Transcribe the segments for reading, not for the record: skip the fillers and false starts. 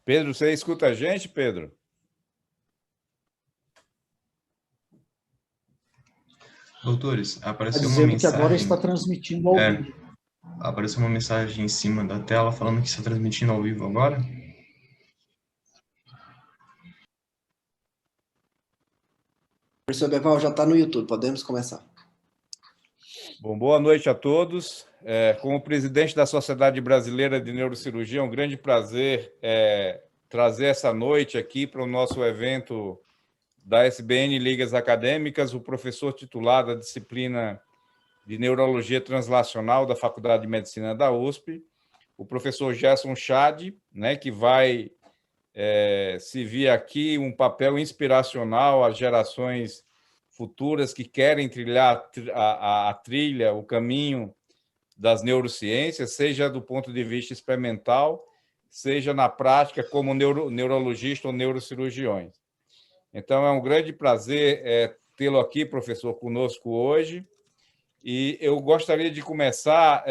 Pedro, você escuta a gente, Pedro? Doutores, apareceu uma Dizendo que agora está mensagem, transmitindo ao vivo. apareceu uma mensagem em cima da tela falando que está transmitindo ao vivo agora. Professor Beval, já está no YouTube, podemos começar. Bom, boa noite a todos. Como presidente da Sociedade Brasileira de Neurocirurgia, é um grande prazer trazer essa noite aqui para o nosso evento da SBN Ligas Acadêmicas, o professor titular da disciplina de Neurologia Translacional da Faculdade de Medicina da USP, o professor Gerson Chad, né, que vai servir aqui um papel inspiracional às gerações futuras que querem trilhar a trilha, o caminho das neurociências, seja do ponto de vista experimental, seja na prática como neurologista ou neurocirurgiões. Então, é um grande prazer tê-lo aqui, professor, conosco hoje. E eu gostaria de começar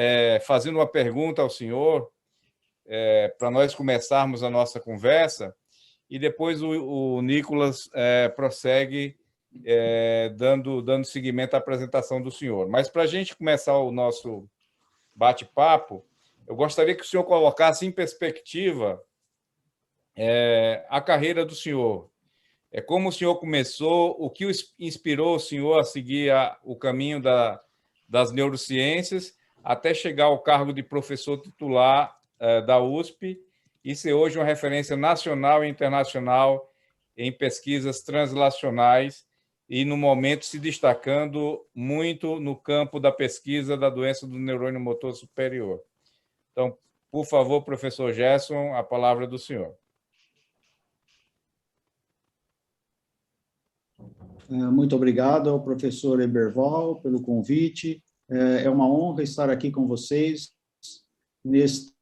fazendo uma pergunta ao senhor, para nós começarmos a nossa conversa, e depois o Nicolas prossegue dando seguimento à apresentação do senhor. Mas, para a gente começar o nosso bate-papo, eu gostaria que o senhor colocasse em perspectiva a carreira do senhor. Como o senhor começou, o que inspirou o senhor a seguir o caminho das neurociências até chegar ao cargo de professor titular da USP e ser hoje uma referência nacional e internacional em pesquisas translacionais e, no momento, se destacando muito no campo da pesquisa da doença do neurônio motor superior. Então, por favor, professor Gerson, a palavra é do senhor. Muito obrigado ao professor Eberval pelo convite. É uma honra estar aqui com vocês neste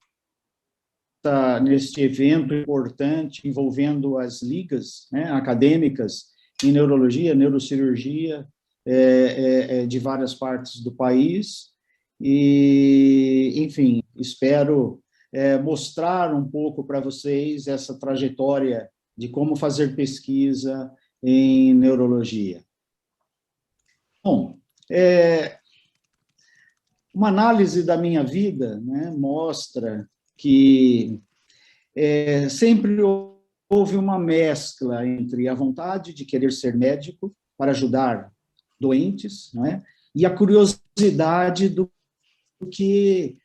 evento importante envolvendo as ligas, né, acadêmicas em neurologia, neurocirurgia, de várias partes do país. E, enfim, espero mostrar um pouco para vocês essa trajetória de como fazer pesquisa em neurologia. Bom, uma análise da minha vida, né, mostra que sempre houve uma mescla entre a vontade de querer ser médico para ajudar doentes, né, e a curiosidade do que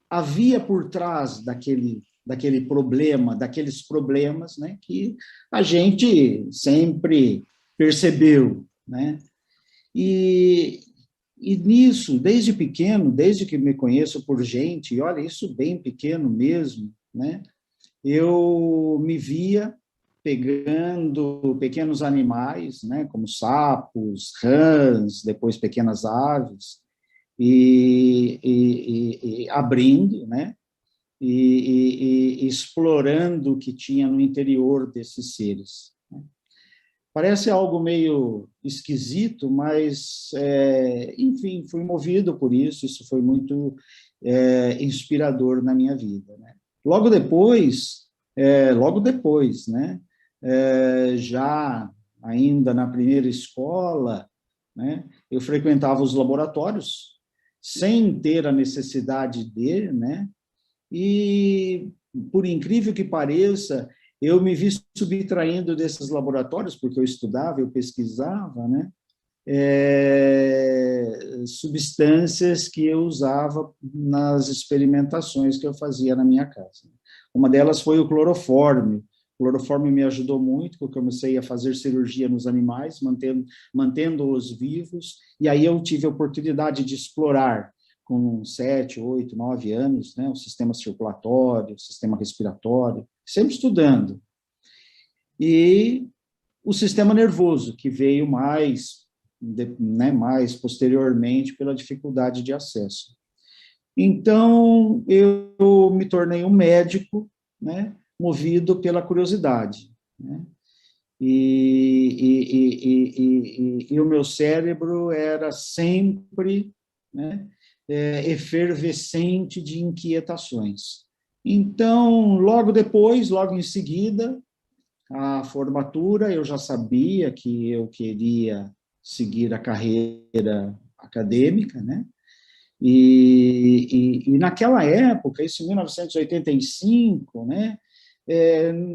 havia por trás daquele problema, daqueles problemas, né, que a gente sempre percebeu, né? E nisso, desde pequeno, desde que me conheço por gente, e olha, isso bem pequeno mesmo, né? Eu me via pegando pequenos animais, né, como sapos, rãs, depois pequenas aves, e abrindo, né? E explorando o que tinha no interior desses seres. Parece algo meio esquisito, mas, enfim, fui movido por isso foi muito inspirador na minha vida, né? Logo depois, né, já ainda na primeira escola, né, eu frequentava os laboratórios, sem ter a necessidade de, né, e, por incrível que pareça, eu me vi subtraindo desses laboratórios, porque eu estudava, eu pesquisava, né, substâncias que eu usava nas experimentações que eu fazia na minha casa. Uma delas foi o clorofórmio. O clorofórmio me ajudou muito, porque eu comecei a fazer cirurgia nos animais, mantendo-os vivos, e aí eu tive a oportunidade de explorar, com 7, 8, 9 anos, né, o sistema circulatório, o sistema respiratório, sempre estudando. E o sistema nervoso, que veio mais posteriormente pela dificuldade de acesso. Então, eu me tornei um médico, né, movido pela curiosidade, né? E o meu cérebro era sempre, né, efervescente de inquietações. Então, logo depois, logo em seguida, a formatura, eu já sabia que eu queria seguir a carreira acadêmica, né? E naquela época, isso em 1985, né,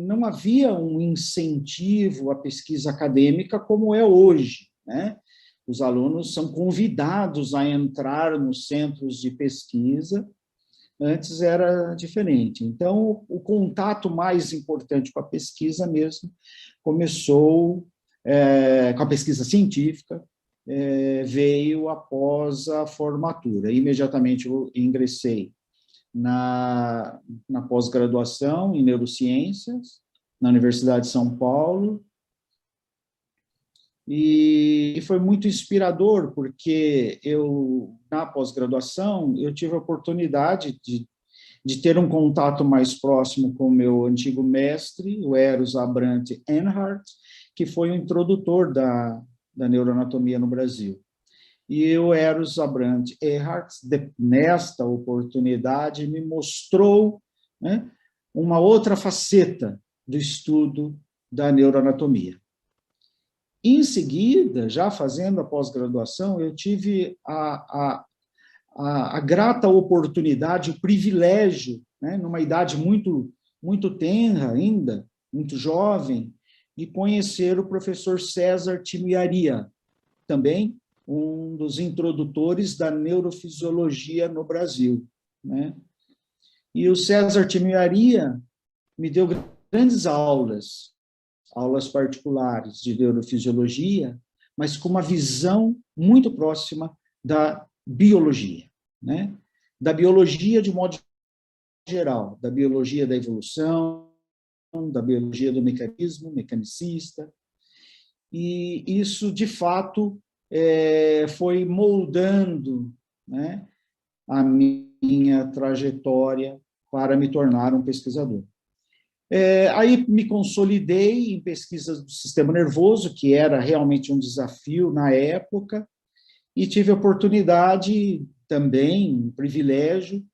não havia um incentivo à pesquisa acadêmica como é hoje, né? Os alunos são convidados a entrar nos centros de pesquisa, antes era diferente. Então, o contato mais importante com a pesquisa mesmo começou com a pesquisa científica, veio após a formatura. Imediatamente eu ingressei na pós-graduação em neurociências, na Universidade de São Paulo, e foi muito inspirador, porque na pós-graduação, eu tive a oportunidade de ter um contato mais próximo com o meu antigo mestre, o Eros Abrantes Enhart, que foi o introdutor da neuroanatomia no Brasil. E o Eros Abrantes Enhart, nesta oportunidade, me mostrou, né, uma outra faceta do estudo da neuroanatomia. Em seguida, já fazendo a pós-graduação, eu tive a grata oportunidade, o privilégio, né, numa idade muito, muito tenra ainda, muito jovem, de conhecer o professor César Timiaria, também um dos introdutores da neurofisiologia no Brasil, né? E o César Timiaria me deu grandes aulas particulares de neurofisiologia, mas com uma visão muito próxima da biologia, né? Da biologia de modo geral, da biologia da evolução, da biologia do mecanismo, mecanicista, e isso, de fato, foi moldando, né, a minha trajetória para me tornar um pesquisador. Aí me consolidei em pesquisas do sistema nervoso, que era realmente um desafio na época, e tive a oportunidade também, um privilégio,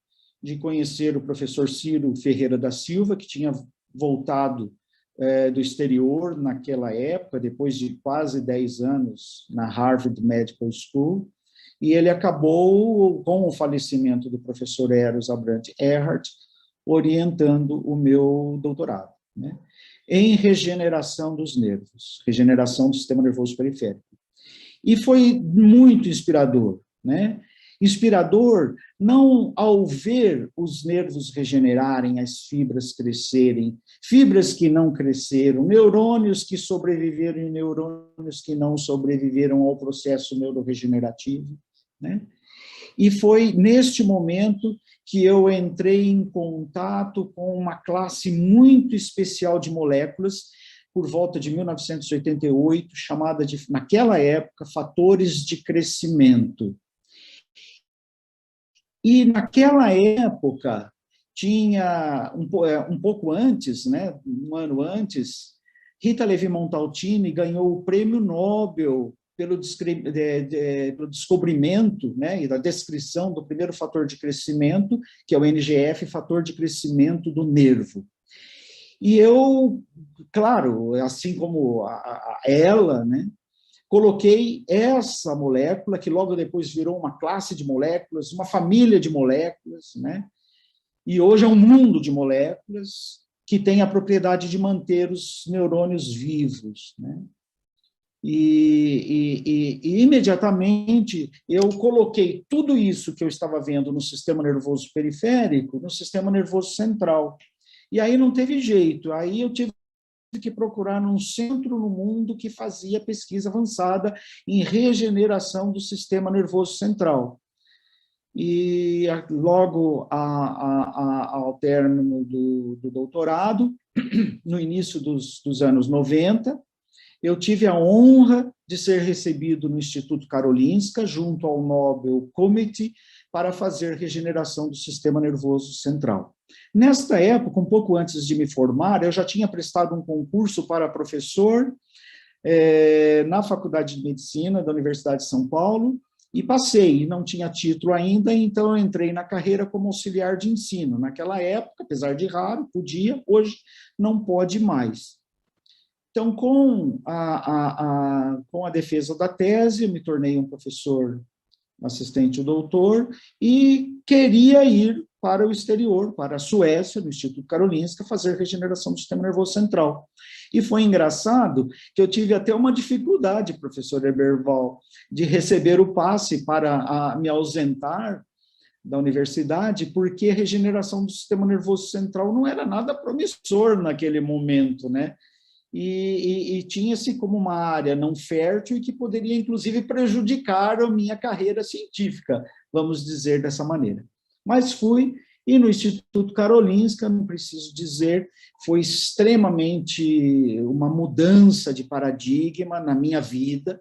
de conhecer o professor Ciro Ferreira da Silva, que tinha voltado do exterior naquela época, depois de quase 10 anos na Harvard Medical School, e ele acabou, com o falecimento do professor Eros Abrantes Enhart, orientando o meu doutorado, né, em regeneração dos nervos, regeneração do sistema nervoso periférico. E foi muito inspirador, né? Inspirador não ao ver os nervos regenerarem, as fibras crescerem, fibras que não cresceram, neurônios que sobreviveram e neurônios que não sobreviveram ao processo neuroregenerativo, né? E foi neste momento que eu entrei em contato com uma classe muito especial de moléculas, por volta de 1988, chamada de, naquela época, fatores de crescimento. E naquela época, tinha, um pouco antes, né, um ano antes, Rita Levi-Montalcini ganhou o Prêmio Nobel pelo descobrimento, né, e da descrição do primeiro fator de crescimento, que é o NGF, fator de crescimento do nervo. E eu, claro, assim como ela, né, coloquei essa molécula, que logo depois virou uma classe de moléculas, uma família de moléculas, né, e hoje é um mundo de moléculas que tem a propriedade de manter os neurônios vivos, né. E imediatamente eu coloquei tudo isso que eu estava vendo no sistema nervoso periférico no sistema nervoso central. E aí não teve jeito, aí eu tive que procurar num centro no mundo que fazia pesquisa avançada em regeneração do sistema nervoso central. E logo ao término do doutorado, no início dos anos 90, eu tive a honra de ser recebido no Instituto Karolinska, junto ao Nobel Committee, para fazer regeneração do sistema nervoso central. Nesta época, um pouco antes de me formar, eu já tinha prestado um concurso para professor na Faculdade de Medicina da Universidade de São Paulo, E passei, não tinha título ainda, então eu entrei na carreira como auxiliar de ensino. Naquela época, apesar de raro, podia, hoje não pode mais. Então, com a defesa da tese, eu me tornei um professor assistente doutor, e queria ir para o exterior, para a Suécia, no Instituto Karolinska, fazer regeneração do sistema nervoso central. E foi engraçado que eu tive até uma dificuldade, professor Eberval, de receber o passe para me ausentar da universidade, porque a regeneração do sistema nervoso central não era nada promissor naquele momento, né? E tinha-se como uma área não fértil e que poderia, inclusive, prejudicar a minha carreira científica, vamos dizer dessa maneira. Mas fui, e no Instituto Karolinska, não preciso dizer, foi extremamente uma mudança de paradigma na minha vida,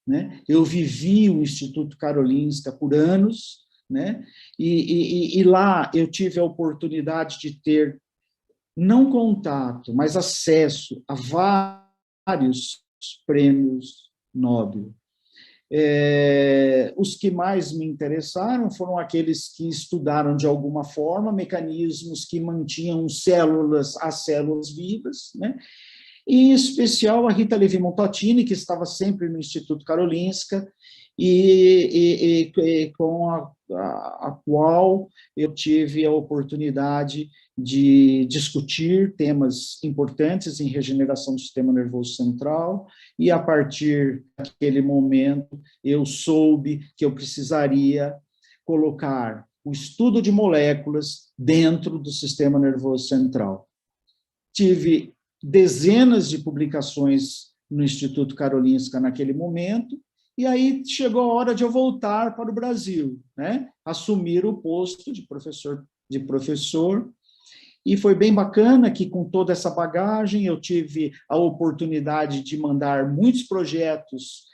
né? Eu vivi o Instituto Karolinska por anos, né? E lá eu tive a oportunidade de ter não contato, mas acesso a vários prêmios Nobel. Os que mais me interessaram foram aqueles que estudaram, de alguma forma, mecanismos que mantinham as células vivas, né? E, em especial, a Rita Levi-Montalcini, que estava sempre no Instituto Karolinska, e com a qual eu tive a oportunidade de discutir temas importantes em regeneração do sistema nervoso central, e a partir daquele momento eu soube que eu precisaria colocar o estudo de moléculas dentro do sistema nervoso central. Tive dezenas de publicações no Instituto Karolinska naquele momento, e aí chegou a hora de eu voltar para o Brasil, né? Assumir o posto de professor, e foi bem bacana que, com toda essa bagagem, eu tive a oportunidade de mandar muitos projetos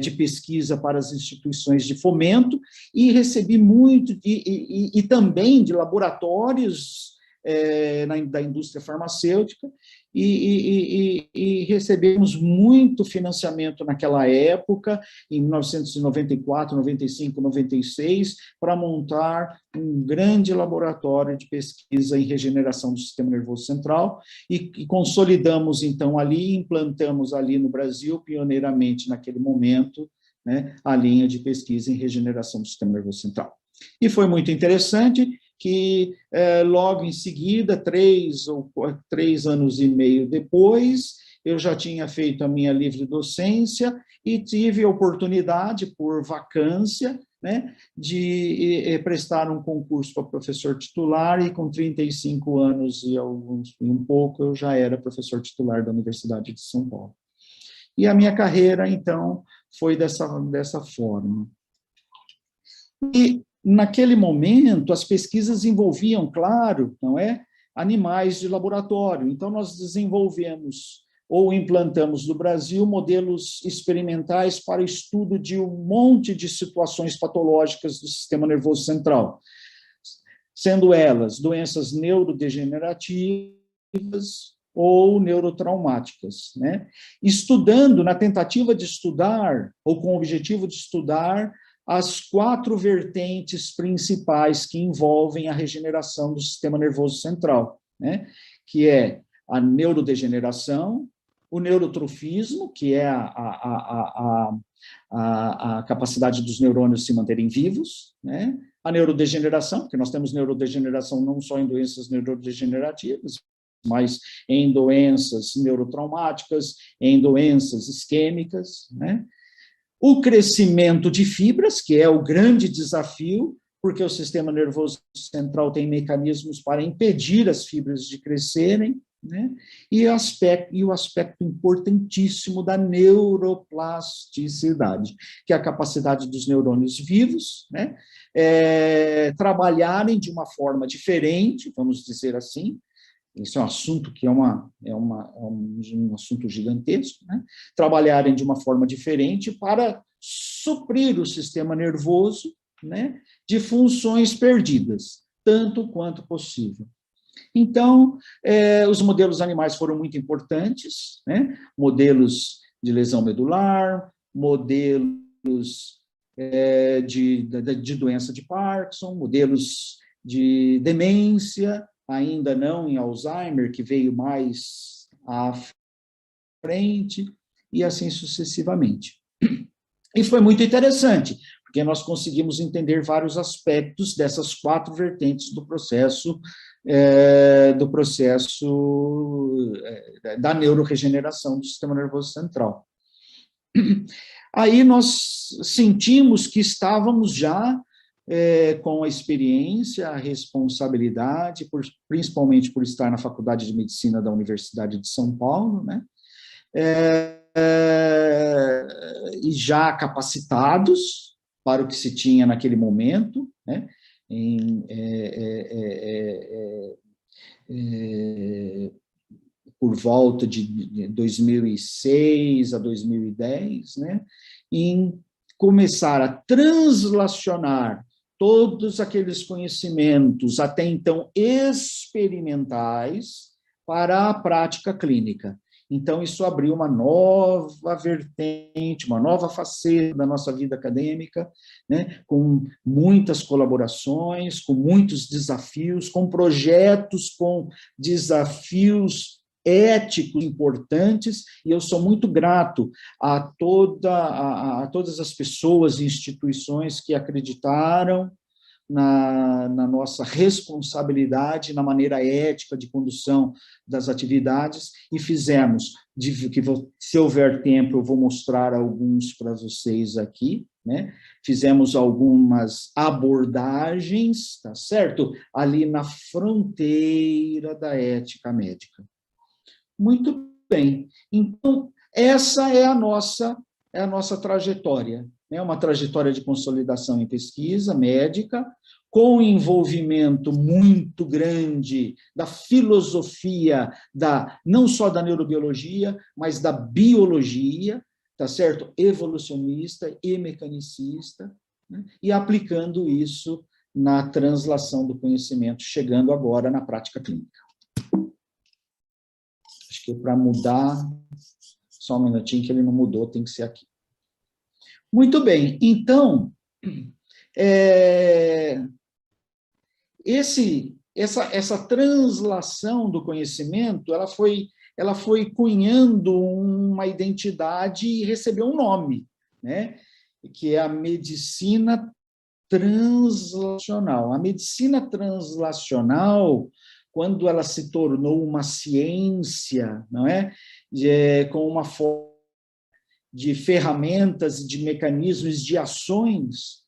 de pesquisa para as instituições de fomento, e recebi muito, e também de laboratórios da indústria farmacêutica, e recebemos muito financiamento naquela época, em 1994, 95, 96, para montar um grande laboratório de pesquisa em regeneração do sistema nervoso central, e consolidamos, então, ali, implantamos ali no Brasil, pioneiramente naquele momento, né, a linha de pesquisa em regeneração do sistema nervoso central. E foi muito interessante que, logo em seguida, 3 anos e meio depois, eu já tinha feito a minha livre docência e tive a oportunidade, por vacância, né, de prestar um concurso para professor titular, e com 35 anos e um pouco, eu já era professor titular da Universidade de São Paulo. E a minha carreira, então, foi dessa forma. E, naquele momento, as pesquisas envolviam, claro, não é, animais de laboratório. Então, nós desenvolvemos ou implantamos no Brasil modelos experimentais para estudo de um monte de situações patológicas do sistema nervoso central, sendo elas doenças neurodegenerativas ou neurotraumáticas, né? Estudando, na tentativa de estudar, ou com o objetivo de estudar, as 4 vertentes principais que envolvem a regeneração do sistema nervoso central, né? Que é a neurodegeneração, o neurotrofismo, que é a capacidade dos neurônios se manterem vivos, né? A neurodegeneração, porque nós temos neurodegeneração não só em doenças neurodegenerativas, mas em doenças neurotraumáticas, em doenças isquêmicas, né? O crescimento de fibras, que é o grande desafio, porque o sistema nervoso central tem mecanismos para impedir as fibras de crescerem, né? E o aspecto importantíssimo da neuroplasticidade, que é a capacidade dos neurônios vivos, né, trabalharem de uma forma diferente, vamos dizer assim. Esse é um assunto que é um assunto gigantesco, né? Trabalharem de uma forma diferente para suprir o sistema nervoso, né, de funções perdidas, tanto quanto possível. Então, os modelos animais foram muito importantes, né? Modelos de lesão medular, modelos de doença de Parkinson, modelos de demência, ainda não em Alzheimer, que veio mais à frente, e assim sucessivamente. E foi muito interessante, porque nós conseguimos entender vários aspectos dessas 4 vertentes do processo da neuroregeneração do sistema nervoso central. Aí nós sentimos que estávamos já com a experiência, a responsabilidade, principalmente por estar na Faculdade de Medicina da Universidade de São Paulo, né? E já capacitados para o que se tinha naquele momento, né? Por volta de 2006 a 2010, né? Em começar a translacionar todos aqueles conhecimentos até então experimentais para a prática clínica. Então, isso abriu uma nova vertente, uma nova faceta da nossa vida acadêmica, né, com muitas colaborações, com muitos desafios, com projetos, com desafios éticos importantes, e eu sou muito grato a todas as pessoas e instituições que acreditaram na nossa responsabilidade, na maneira ética de condução das atividades, e fizemos, se houver tempo, eu vou mostrar alguns para vocês aqui, né? Fizemos algumas abordagens, tá certo? Ali na fronteira da ética médica. Muito bem. Então, essa é a nossa trajetória, né? Uma trajetória de consolidação em pesquisa médica, com envolvimento muito grande da filosofia, não só da neurobiologia, mas da biologia, tá certo? Evolucionista e mecanicista, né? E aplicando isso na translação do conhecimento, chegando agora na prática clínica. Acho que para mudar, só um minutinho que ele não mudou, tem que ser aqui. Muito bem, então, essa translação do conhecimento, ela foi cunhando uma identidade e recebeu um nome, né? Que é a medicina translacional. A medicina translacional, quando ela se tornou uma ciência, não é? Com uma forma de ferramentas, de mecanismos, de ações,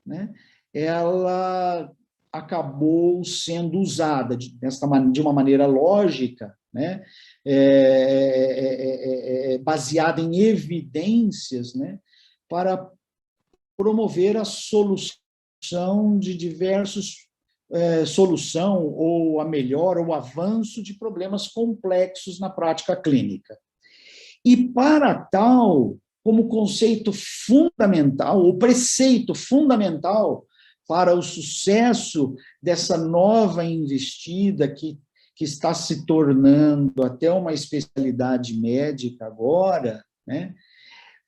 né? Ela acabou sendo usada de uma maneira lógica, né? Baseada em evidências, né? Para promover a solução de diversos solução ou a melhora ou avanço de problemas complexos na prática clínica. E para tal, como conceito fundamental, o preceito fundamental para o sucesso dessa nova investida que está se tornando até uma especialidade médica agora, né,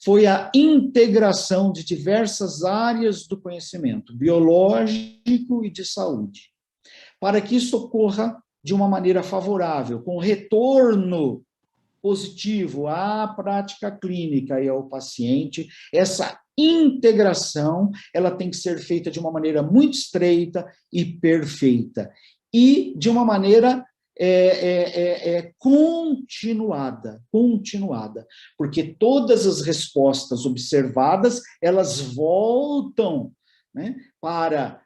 foi a integração de diversas áreas do conhecimento biológico e de saúde, para que isso ocorra de uma maneira favorável, com retorno positivo à prática clínica e ao paciente. Essa integração, ela tem que ser feita de uma maneira muito estreita e perfeita, e de uma maneira continuada, porque todas as respostas observadas, elas voltam, né, para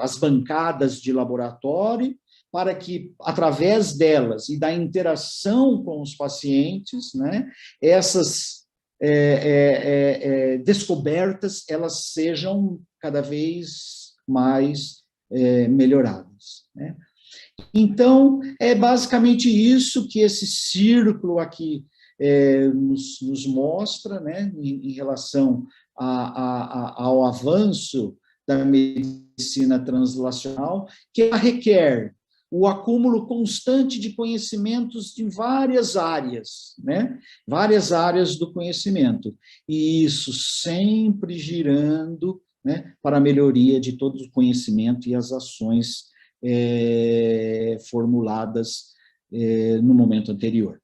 as bancadas de laboratório, para que, através delas e da interação com os pacientes, né, essas descobertas, elas sejam cada vez mais melhoradas, né? Então, é basicamente isso que esse círculo aqui nos mostra, né, em relação ao avanço da medicina translacional, que ela requer o acúmulo constante de conhecimentos de várias áreas, né? Várias áreas do conhecimento. E isso sempre girando, né, para a melhoria de todo o conhecimento e as ações formuladas no momento anterior.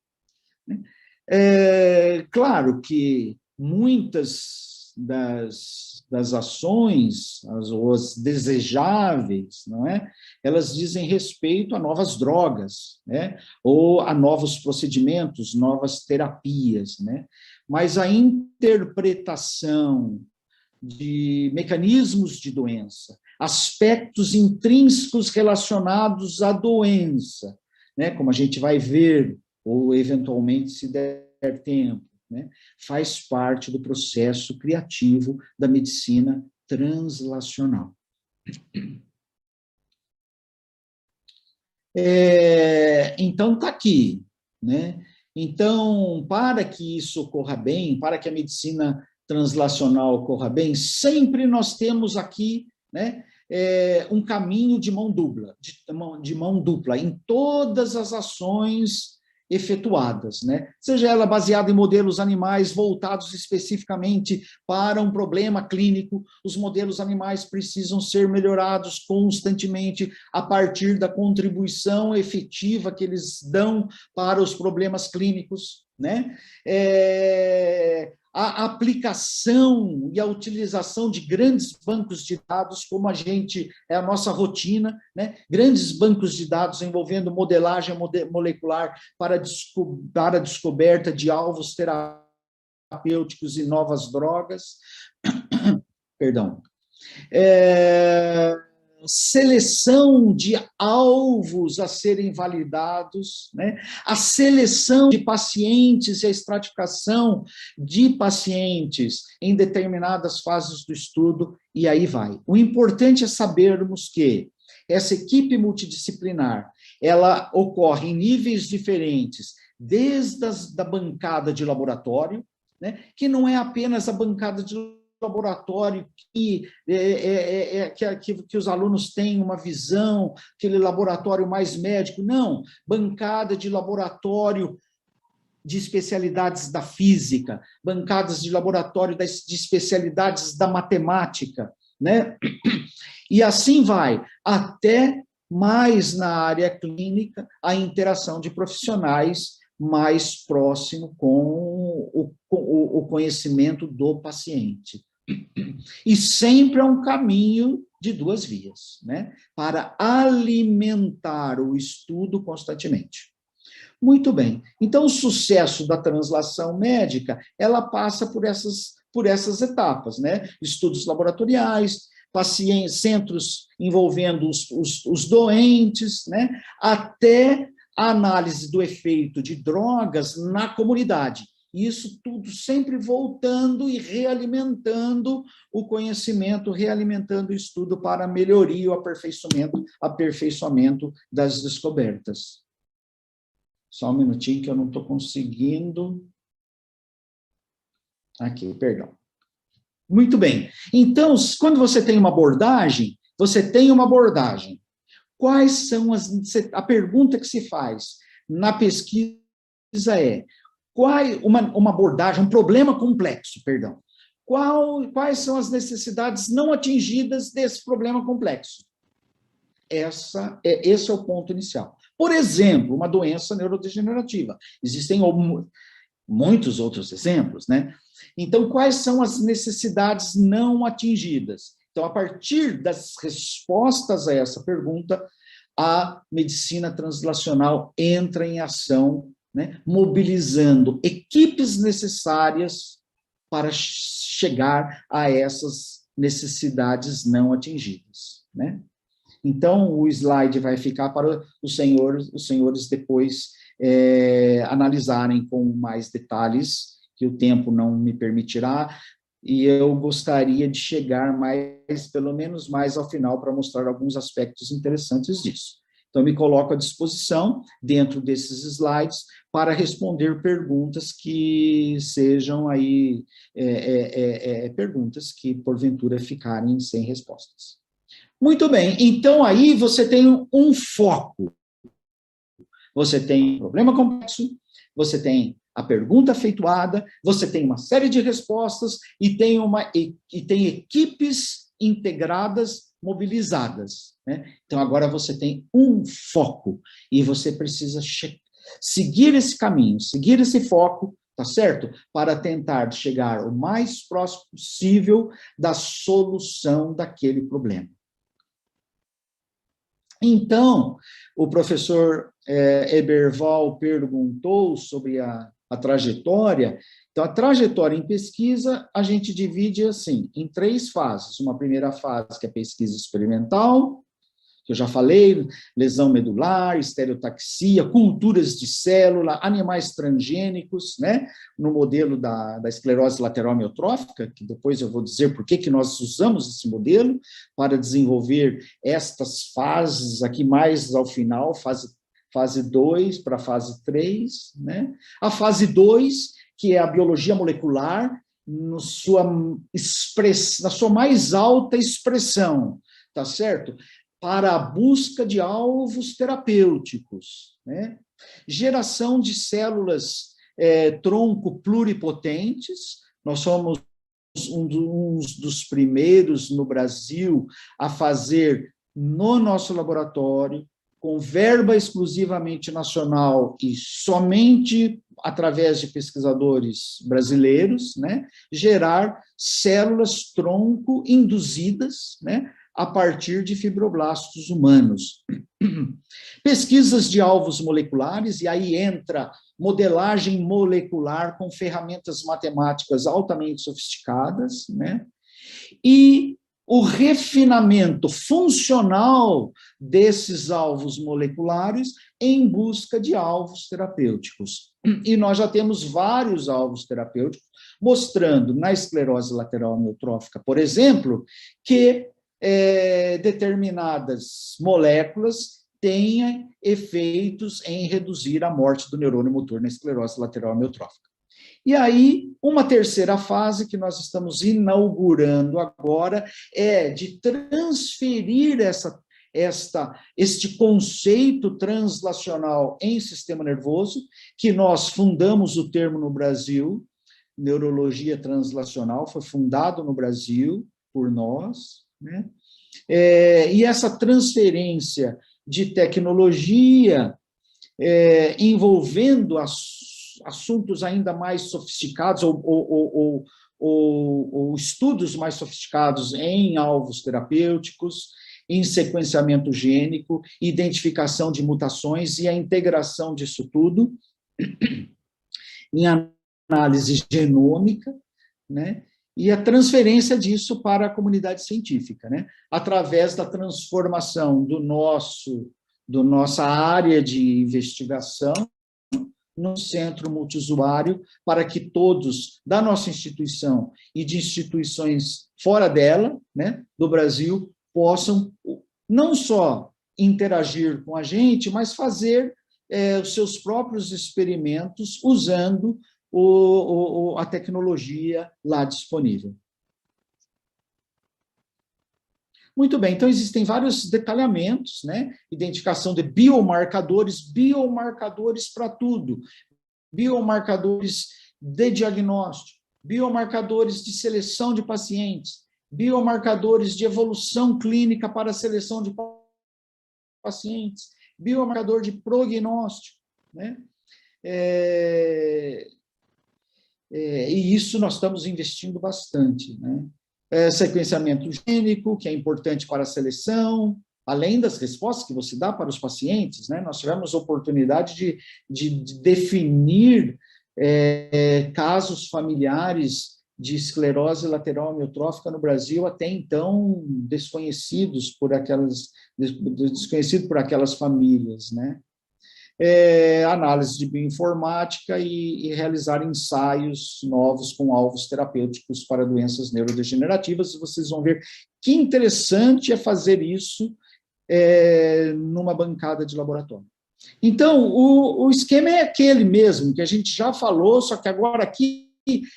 Claro que muitas das ações, as desejáveis, não é? Elas dizem respeito a novas drogas, né? Ou a novos procedimentos, novas terapias, né? Mas a interpretação de mecanismos de doença, aspectos intrínsecos relacionados à doença, né? Como a gente vai ver, ou eventualmente, se der tempo, né? Faz parte do processo criativo da medicina translacional. Então, está aqui, né? Então, para que isso ocorra bem, para que a medicina translacional ocorra bem, sempre nós temos aqui, né, um caminho de mão dupla, em todas as ações efetuadas, né? Seja ela baseada em modelos animais voltados especificamente para um problema clínico, os modelos animais precisam ser melhorados constantemente a partir da contribuição efetiva que eles dão para os problemas clínicos, né? A aplicação e a utilização de grandes bancos de dados, como é a nossa rotina, né? Grandes bancos de dados envolvendo modelagem molecular para a descoberta de alvos terapêuticos e novas drogas. Perdão. Seleção de alvos a serem validados, né? A seleção de pacientes e a estratificação de pacientes em determinadas fases do estudo, e aí vai. O importante é sabermos que essa equipe multidisciplinar, ela ocorre em níveis diferentes, desde da bancada de laboratório, né? Que não é apenas a bancada de laboratório que os alunos têm uma visão, aquele laboratório mais médico, não, bancada de laboratório de especialidades da física, bancadas de laboratório de especialidades da matemática, né? E assim vai, até mais na área clínica, a interação de profissionais mais próximo com o conhecimento do paciente. E sempre é um caminho de duas vias, né? Para alimentar o estudo constantemente. Muito bem. Então, o sucesso da translação médica, ela passa por essas etapas, né? Estudos laboratoriais, pacientes, centros envolvendo os doentes, né? Até a análise do efeito de drogas na comunidade. Isso tudo sempre voltando e realimentando o conhecimento, realimentando o estudo para a melhoria, o aperfeiçoamento das descobertas. Só um minutinho que eu não estou conseguindo. Aqui, perdão. Muito bem. Então, quando você tem uma abordagem, Quais são a pergunta que se faz na pesquisa é, uma abordagem, um problema complexo, perdão. Quais são as necessidades não atingidas desse problema complexo? Esse é o ponto inicial. Por exemplo, uma doença neurodegenerativa. Existem muitos outros exemplos, né? Então, quais são as necessidades não atingidas? Então, a partir das respostas a essa pergunta, a medicina translacional entra em ação, né, mobilizando equipes necessárias para chegar a essas necessidades não atingidas, né? Então, o slide vai ficar para os senhores depois analisarem com mais detalhes, que o tempo não me permitirá, e eu gostaria de chegar pelo menos mais ao final, para mostrar alguns aspectos interessantes disso. Então, me coloco à disposição, dentro desses slides, para responder perguntas que sejam aí, perguntas que, porventura, ficarem sem respostas. Muito bem, então aí você tem um foco. Você tem um problema complexo, você tem a pergunta efetuada, você tem uma série de respostas e tem equipes integradas, mobilizadas, né? Então, agora você tem um foco e você precisa seguir esse caminho, seguir esse foco, tá certo? Para tentar chegar o mais próximo possível da solução daquele problema. Então, o professor Eberval perguntou sobre a trajetória. Então, a trajetória em pesquisa, a gente divide assim, em 3 fases. Uma primeira fase, que é a pesquisa experimental, que eu já falei, lesão medular, estereotaxia, culturas de célula, animais transgênicos, né, no modelo da esclerose lateral amiotrófica, que depois eu vou dizer por que nós usamos esse modelo para desenvolver estas fases aqui mais ao final, fase 2 para fase 3, né? A fase 2, que é a biologia molecular, na sua mais alta expressão, tá certo? Para a busca de alvos terapêuticos, né? Geração de células tronco pluripotentes, nós somos um dos primeiros no Brasil a fazer no nosso laboratório, com verba exclusivamente nacional e somente através de pesquisadores brasileiros, né, gerar células tronco induzidas, né, a partir de fibroblastos humanos. Pesquisas de alvos moleculares, e aí entra modelagem molecular com ferramentas matemáticas altamente sofisticadas, né? E o refinamento funcional desses alvos moleculares em busca de alvos terapêuticos. E nós já temos vários alvos terapêuticos, mostrando na esclerose lateral amiotrófica, por exemplo, que determinadas moléculas têm efeitos em reduzir a morte do neurônio motor na esclerose lateral amiotrófica. E aí, uma terceira fase que nós estamos inaugurando agora é de transferir este conceito translacional em sistema nervoso, que nós fundamos o termo no Brasil, neurologia translacional, foi fundado no Brasil por nós, né? E essa transferência de tecnologia envolvendo assuntos ainda mais sofisticados ou estudos mais sofisticados em alvos terapêuticos, em sequenciamento gênico, identificação de mutações e a integração disso tudo em análise genômica, né? E a transferência disso para a comunidade científica, né? Através da transformação do nossa área de investigação no centro multiusuário, para que todos da nossa instituição e de instituições fora dela, né, do Brasil, possam não só interagir com a gente, mas fazer os seus próprios experimentos usando a tecnologia lá disponível. Muito bem, então existem vários detalhamentos, né? Identificação de biomarcadores para tudo, biomarcadores de diagnóstico, biomarcadores de seleção de pacientes, biomarcadores de evolução clínica para a seleção de pacientes, biomarcador de prognóstico, né? E isso nós estamos investindo bastante, né? Sequenciamento gênico, que é importante para a seleção, além das respostas que você dá para os pacientes, né? Nós tivemos a oportunidade de definir casos familiares de esclerose lateral amiotrófica no Brasil, até então desconhecidos por aquelas famílias, né? Análise de bioinformática e realizar ensaios novos com alvos terapêuticos para doenças neurodegenerativas, e vocês vão ver que interessante é fazer isso numa bancada de laboratório. Então, o esquema é aquele mesmo, que a gente já falou, só que agora aqui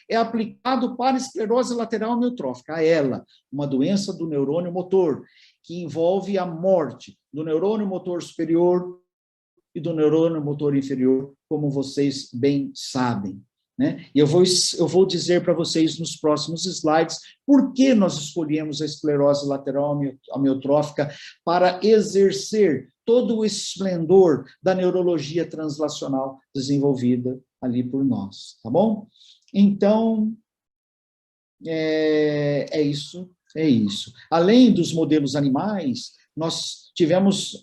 é aplicado para esclerose lateral amiotrófica, a ela, uma doença do neurônio motor, que envolve a morte do neurônio motor superior e do neurônio motor inferior, como vocês bem sabem, né? E eu vou dizer para vocês nos próximos slides por que nós escolhemos a esclerose lateral amiotrófica para exercer todo o esplendor da neurologia translacional desenvolvida ali por nós, tá bom? Então, é isso. Além dos modelos animais, nós tivemos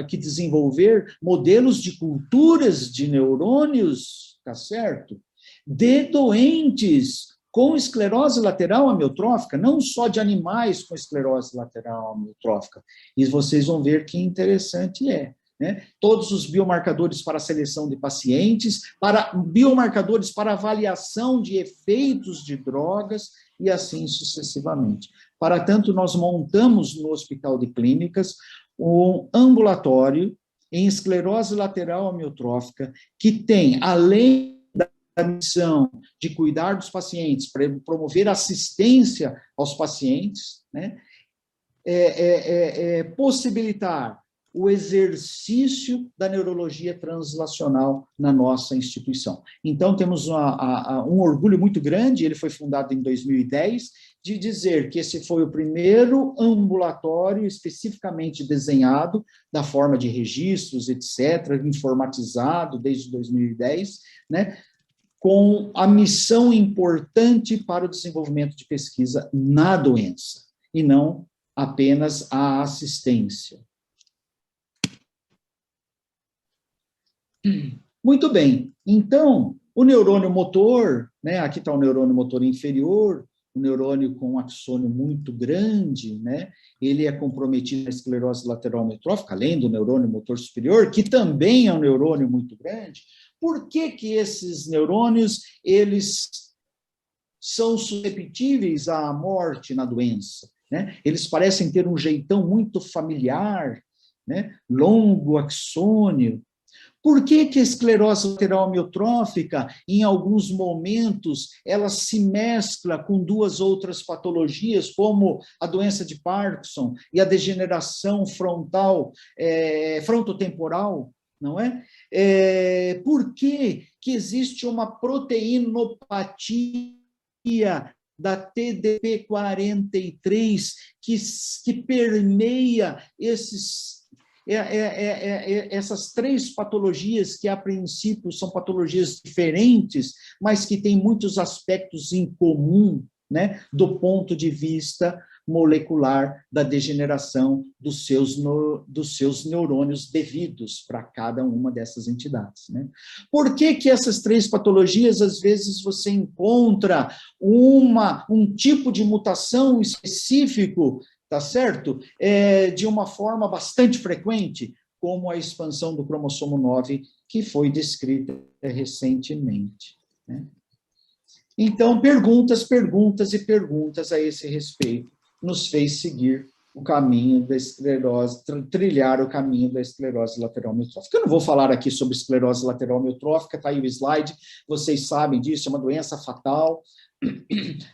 que desenvolver modelos de culturas de neurônios, tá certo? De doentes com esclerose lateral amiotrófica, não só de animais com esclerose lateral amiotrófica. E vocês vão ver que interessante é, né? Todos os biomarcadores para a seleção de pacientes, para biomarcadores para avaliação de efeitos de drogas e assim sucessivamente. Para tanto, nós montamos no Hospital de Clínicas um ambulatório em esclerose lateral amiotrófica que tem, além da missão de cuidar dos pacientes, para promover assistência aos pacientes, né, possibilitar o exercício da neurologia translacional na nossa instituição. Então, temos um orgulho muito grande, ele foi fundado em 2010, de dizer que esse foi o primeiro ambulatório especificamente desenhado, da forma de registros, etc., informatizado desde 2010, né, com a missão importante para o desenvolvimento de pesquisa na doença, e não apenas a assistência. Muito bem, então, o neurônio motor, né, aqui está o neurônio motor inferior, o neurônio com um axônio muito grande, né, ele é comprometido na esclerose lateral amiotrófica, além do neurônio motor superior, que também é um neurônio muito grande. Por que que esses neurônios, eles são suscetíveis à morte na doença, né? Eles parecem ter um jeitão muito familiar, né, longo axônio. Por que que a esclerose lateral amiotrófica, em alguns momentos, ela se mescla com duas outras patologias, como a doença de Parkinson e a degeneração frontotemporal, não é? Por que que existe uma proteinopatia da TDP43 que permeia essas três patologias que, a princípio, são patologias diferentes, mas que têm muitos aspectos em comum, né, do ponto de vista molecular da degeneração dos seus neurônios devidos para cada uma dessas entidades, né? Por que que essas três patologias, às vezes, você encontra um tipo de mutação específico, tá certo? De uma forma bastante frequente, como a expansão do cromossomo 9, que foi descrita recentemente, né? Então, perguntas e perguntas a esse respeito nos fez seguir o caminho da esclerose, trilhar o caminho da esclerose lateral amiotrófica. Eu não vou falar aqui sobre esclerose lateral amiotrófica, está aí o slide, vocês sabem disso, é uma doença fatal,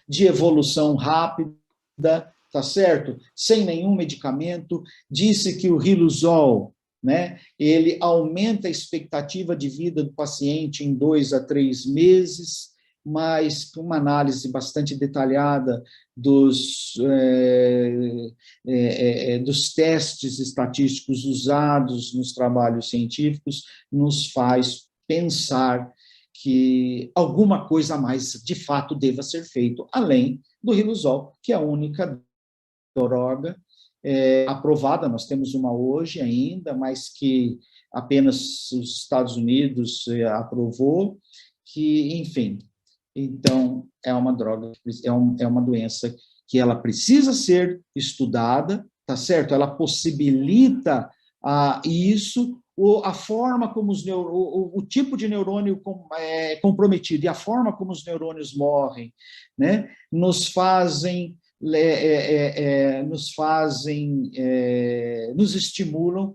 de evolução rápida, tá certo? Sem nenhum medicamento. Disse que o riluzol, né, ele aumenta a expectativa de vida do paciente em 2 a 3 meses, mas com uma análise bastante detalhada dos testes estatísticos usados nos trabalhos científicos, nos faz pensar que alguma coisa a mais, de fato, deva ser feito, além do riluzol, que é a única droga aprovada, nós temos uma hoje ainda, mas que apenas os Estados Unidos aprovou, que, enfim, então é uma droga, é uma doença que ela precisa ser estudada, tá certo? Ela possibilita isso, a forma como o tipo de neurônio comprometido e a forma como os neurônios morrem, né, nos estimulam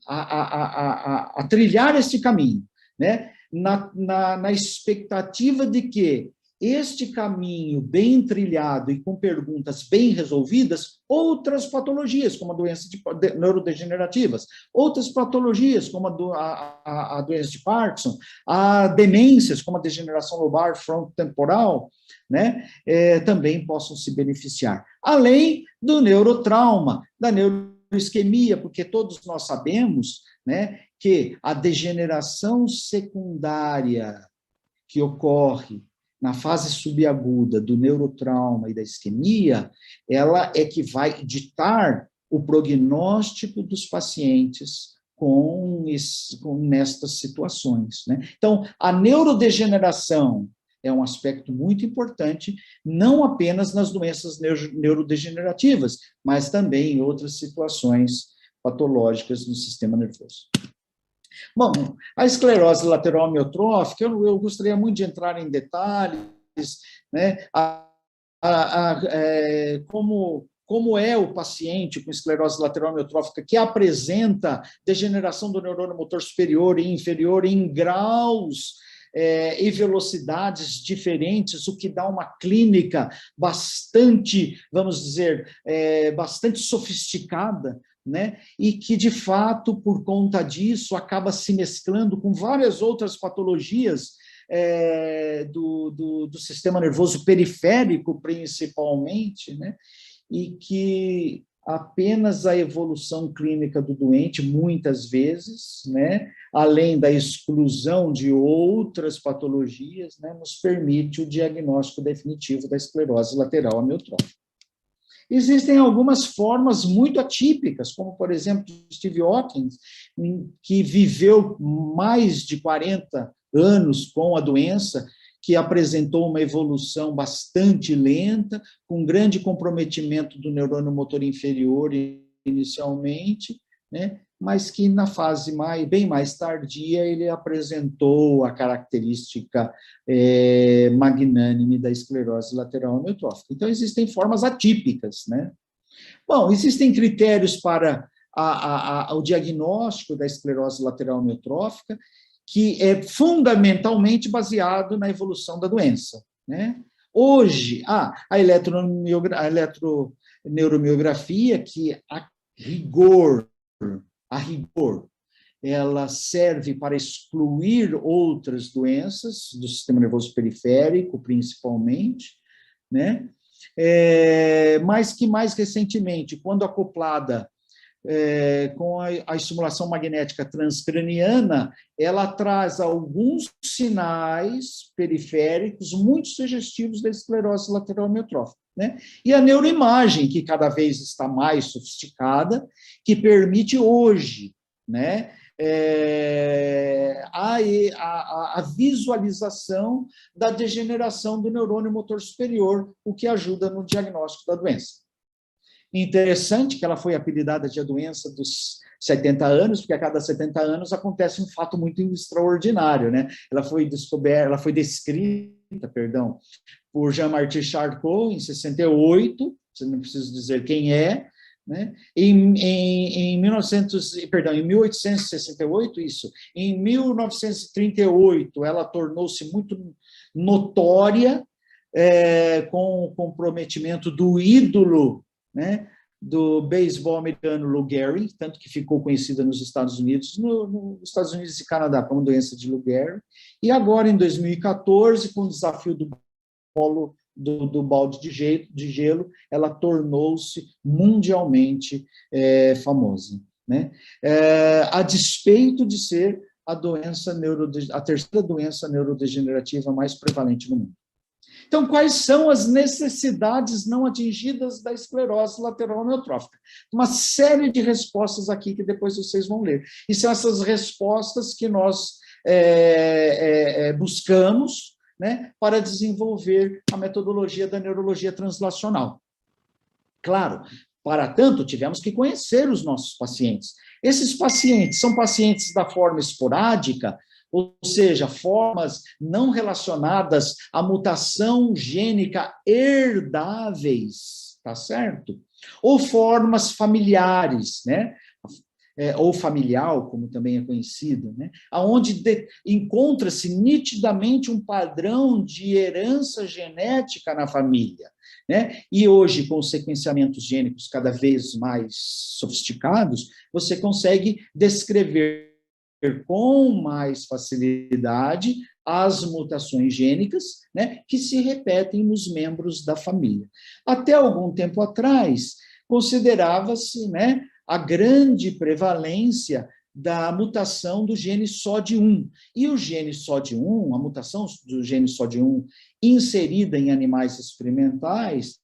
a trilhar este caminho, né, na expectativa de que este caminho bem trilhado e com perguntas bem resolvidas, outras patologias, como a doença neurodegenerativas, outras patologias, como a doença de Parkinson, a demências, como a degeneração lobar frontotemporal, né, também possam se beneficiar. Além do neurotrauma, da neuroisquemia, porque todos nós sabemos, né, que a degeneração secundária que ocorre na fase subaguda do neurotrauma e da isquemia, ela é que vai ditar o prognóstico dos pacientes nestas situações, né? Então, a neurodegeneração é um aspecto muito importante, não apenas nas doenças neurodegenerativas, mas também em outras situações patológicas no sistema nervoso. Bom, a esclerose lateral amiotrófica, eu gostaria muito de entrar em detalhes, né? Como é o paciente com esclerose lateral amiotrófica que apresenta degeneração do neurônio motor superior e inferior em graus e velocidades diferentes, o que dá uma clínica bastante, vamos dizer, bastante sofisticada, né? E que, de fato, por conta disso, acaba se mesclando com várias outras patologias do sistema nervoso periférico, principalmente, né? E que apenas a evolução clínica do doente, muitas vezes, né, além da exclusão de outras patologias, né, nos permite o diagnóstico definitivo da esclerose lateral amiotrófica. Existem algumas formas muito atípicas, como, por exemplo, Steve Hawkins, que viveu mais de 40 anos com a doença, que apresentou uma evolução bastante lenta, com grande comprometimento do neurônio motor inferior inicialmente, né? Mas que na fase bem mais tardia ele apresentou a característica magnânime da esclerose lateral amiotrófica. Então, existem formas atípicas, né? Bom, existem critérios para o diagnóstico da esclerose lateral amiotrófica, que é fundamentalmente baseado na evolução da doença, né? Hoje, a eletroneuromiografia, que a rigor, ela serve para excluir outras doenças do sistema nervoso periférico, principalmente, né? Mas que mais recentemente, quando acoplada com a estimulação magnética transcraniana, ela traz alguns sinais periféricos muito sugestivos da esclerose lateral amiotrófica, né? E a neuroimagem, que cada vez está mais sofisticada, que permite hoje, né, a visualização da degeneração do neurônio motor superior, o que ajuda no diagnóstico da doença. Interessante que ela foi apelidada de a doença dos 70 anos, porque a cada 70 anos acontece um fato muito extraordinário, né? Ela foi descrita, por Jean-Martin Charcot em 68, você não precisa dizer quem é, né? Em 1868, isso. Em 1938, ela tornou-se muito notória com o comprometimento do ídolo, né, do beisebol americano Lou Gehrig, tanto que ficou conhecida nos Estados Unidos, nos Estados Unidos e Canadá como doença de Lou Gehrig, e agora em 2014, com o desafio do balde de gelo, ela tornou-se mundialmente famosa, né? A despeito de ser a terceira doença neurodegenerativa mais prevalente no mundo. Então, quais são as necessidades não atingidas da esclerose lateral amiotrófica? Uma série de respostas aqui que depois vocês vão ler. E são essas respostas que nós buscamos, né, para desenvolver a metodologia da neurologia translacional. Claro, para tanto, tivemos que conhecer os nossos pacientes. Esses pacientes são pacientes da forma esporádica, ou seja, formas não relacionadas à mutação gênica herdáveis, tá certo? Ou formas familiares, né? ou familiar, como também é conhecido, né? Onde encontra-se nitidamente um padrão de herança genética na família, né? E hoje, com os sequenciamentos gênicos cada vez mais sofisticados, você consegue descrever com mais facilidade as mutações gênicas, né, que se repetem nos membros da família. Até algum tempo atrás, considerava-se, né, a grande prevalência da mutação do gene SOD1. E o gene SOD1, a mutação do gene SOD1 inserida em animais experimentais,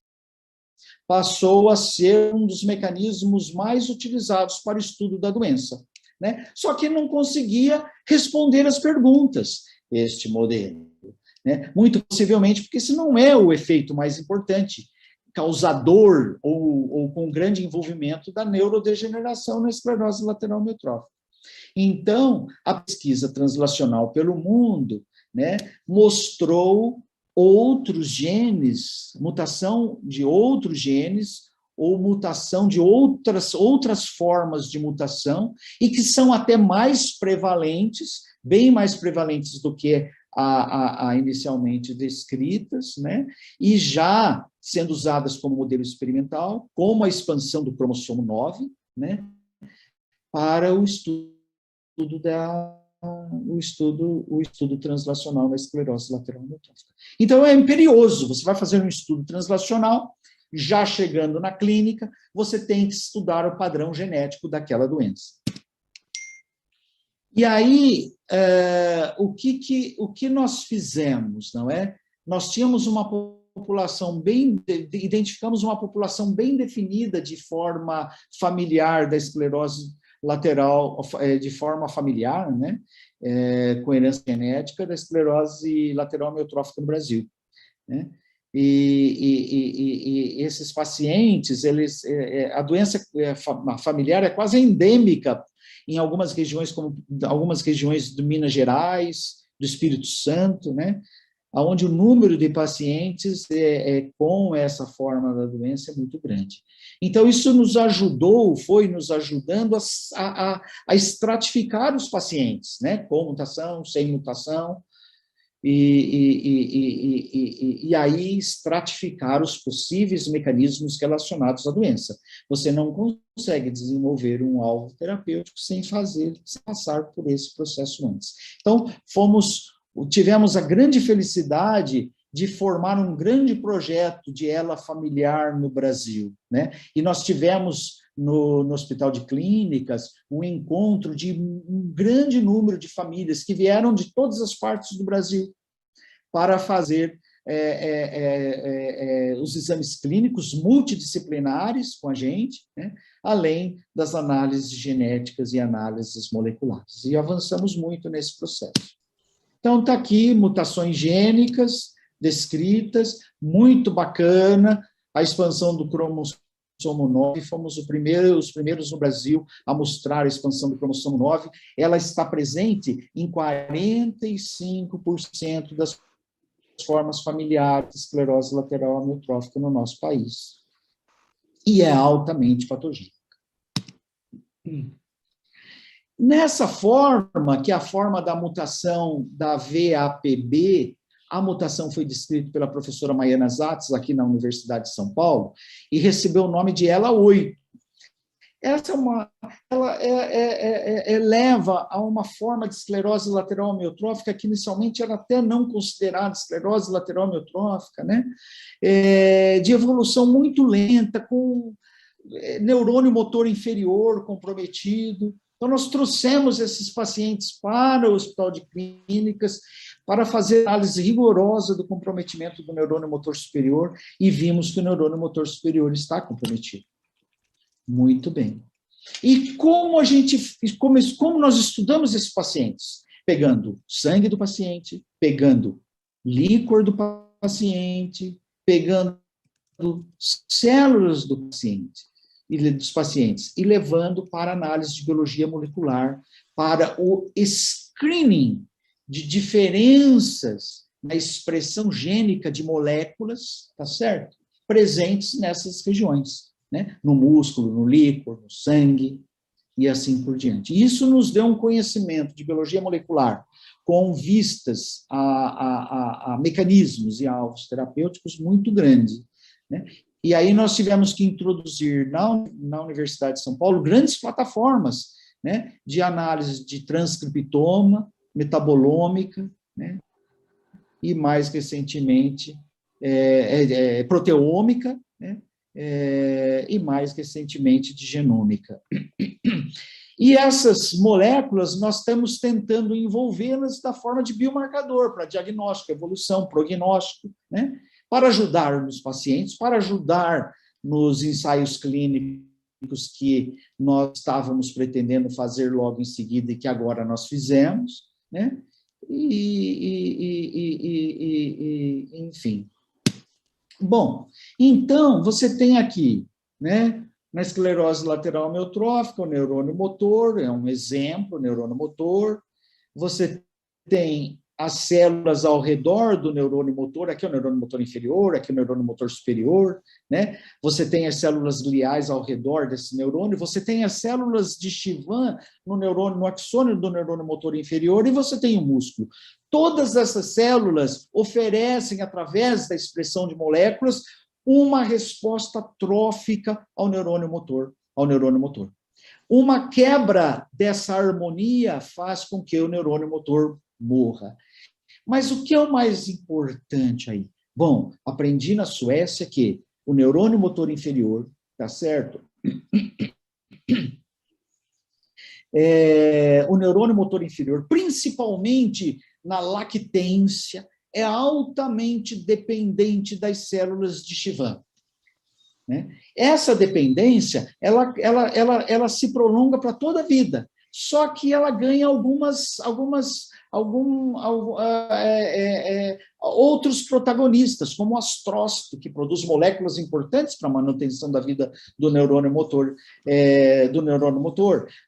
passou a ser um dos mecanismos mais utilizados para o estudo da doença, né? Só que não conseguia responder as perguntas, este modelo, né? Muito possivelmente porque esse não é o efeito mais importante, causador ou com grande envolvimento da neurodegeneração na esclerose lateral amiotrófica. Então, a pesquisa translacional pelo mundo, né, mostrou outros genes, mutação de outros genes, ou mutação de outras formas de mutação, e que são até mais prevalentes, bem mais prevalentes do que a inicialmente descritas, né? E já sendo usadas como modelo experimental, como a expansão do cromossomo 9, né? Para o estudo translacional da esclerose lateral amiotrófica. Então, é imperioso, você vai fazer um estudo translacional, já chegando na clínica, você tem que estudar o padrão genético daquela doença. E aí, o que nós fizemos, não é? Nós tínhamos uma população identificamos uma população bem definida de forma familiar da esclerose lateral, de forma familiar, né? Com herança genética da esclerose lateral amiotrófica no Brasil, né? E esses pacientes, a doença familiar é quase endêmica em algumas regiões, como algumas regiões do Minas Gerais, do Espírito Santo, né? Onde o número de pacientes com essa forma da doença é muito grande. Então, isso nos ajudou, foi nos ajudando a estratificar os pacientes, né? Com mutação, sem mutação, e aí estratificar os possíveis mecanismos relacionados à doença. Você não consegue desenvolver um alvo terapêutico sem passar por esse processo antes. Então, tivemos a grande felicidade de formar um grande projeto de ELA familiar no Brasil, né? E nós tivemos no Hospital de Clínicas um encontro de um grande número de famílias que vieram de todas as partes do Brasil para fazer os exames clínicos multidisciplinares com a gente, né? Além das análises genéticas e análises moleculares. E avançamos muito nesse processo. Então, está aqui mutações gênicas descritas, muito bacana, a expansão do cromossomo 9, fomos os primeiros no Brasil a mostrar a expansão do cromossomo 9, ela está presente em 45% das formas familiares de esclerose lateral amiotrófica no nosso país. E é altamente patogênica. Nessa forma, que é a forma da mutação da VAPB, a mutação foi descrita pela professora Maiana Zatz, aqui na Universidade de São Paulo, e recebeu o nome de ELA8. Ela leva a uma forma de esclerose lateral amiotrófica que inicialmente era até não considerada esclerose lateral amiotrófica, né? De evolução muito lenta, com neurônio motor inferior comprometido. Então, nós trouxemos esses pacientes para o Hospital de Clínicas para fazer análise rigorosa do comprometimento do neurônio motor superior e vimos que o neurônio motor superior está comprometido. Muito bem. E como nós estudamos esses pacientes? Pegando sangue do paciente, pegando líquor do paciente, pegando células dos pacientes e levando para análise de biologia molecular, para o screening de diferenças na expressão gênica de moléculas, tá certo? Presentes nessas regiões, né? No músculo, no líquor, no sangue, e assim por diante. Isso nos deu um conhecimento de biologia molecular com vistas a mecanismos e alvos terapêuticos muito grande, né? E aí nós tivemos que introduzir na Universidade de São Paulo grandes plataformas, né, de análise de transcriptoma, metabolômica, né, e mais recentemente proteômica, né, e mais recentemente de genômica. E essas moléculas, nós estamos tentando envolvê-las da forma de biomarcador, para diagnóstico, evolução, prognóstico, né? Para ajudar nos pacientes, para ajudar nos ensaios clínicos que nós estávamos pretendendo fazer logo em seguida e que agora nós fizemos, né? Enfim. Bom, então, você tem aqui, né? Na esclerose lateral amiotrófica, o neurônio motor é um exemplo, o neurônio motor. Você tem as células ao redor do neurônio motor, aqui é o neurônio motor inferior, aqui é o neurônio motor superior, né? Você tem as células gliais ao redor desse neurônio, você tem as células de Chivan no axônio do neurônio motor inferior, e você tem o músculo. Todas essas células oferecem, através da expressão de moléculas, uma resposta trófica ao neurônio motor. Uma quebra dessa harmonia faz com que o neurônio motor morra. Mas o que é o mais importante aí? Bom, aprendi na Suécia que o neurônio motor inferior, tá certo? O neurônio motor inferior, principalmente na lactência, é altamente dependente das células de Chivan, né? Essa dependência, ela se prolonga para toda a vida, só que ela ganha outros protagonistas, como o astrócito, que produz moléculas importantes para a manutenção da vida do neurônio motor,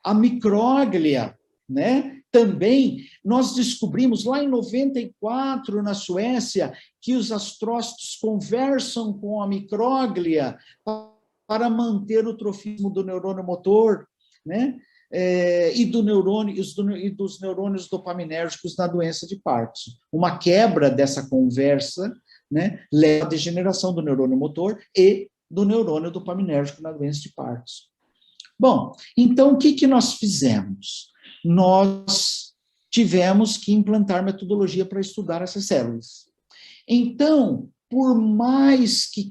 a micróglia, né? Também nós descobrimos lá em 94, na Suécia, que os astrócitos conversam com a micróglia para manter o trofismo do neurônio motor, né? E dos neurônios dopaminérgicos na doença de Parkinson. Uma quebra dessa conversa, né, leva à degeneração do neurônio motor e do neurônio dopaminérgico na doença de Parkinson. Bom, então o que nós fizemos? Nós tivemos que implantar metodologia para estudar essas células. Então, por mais que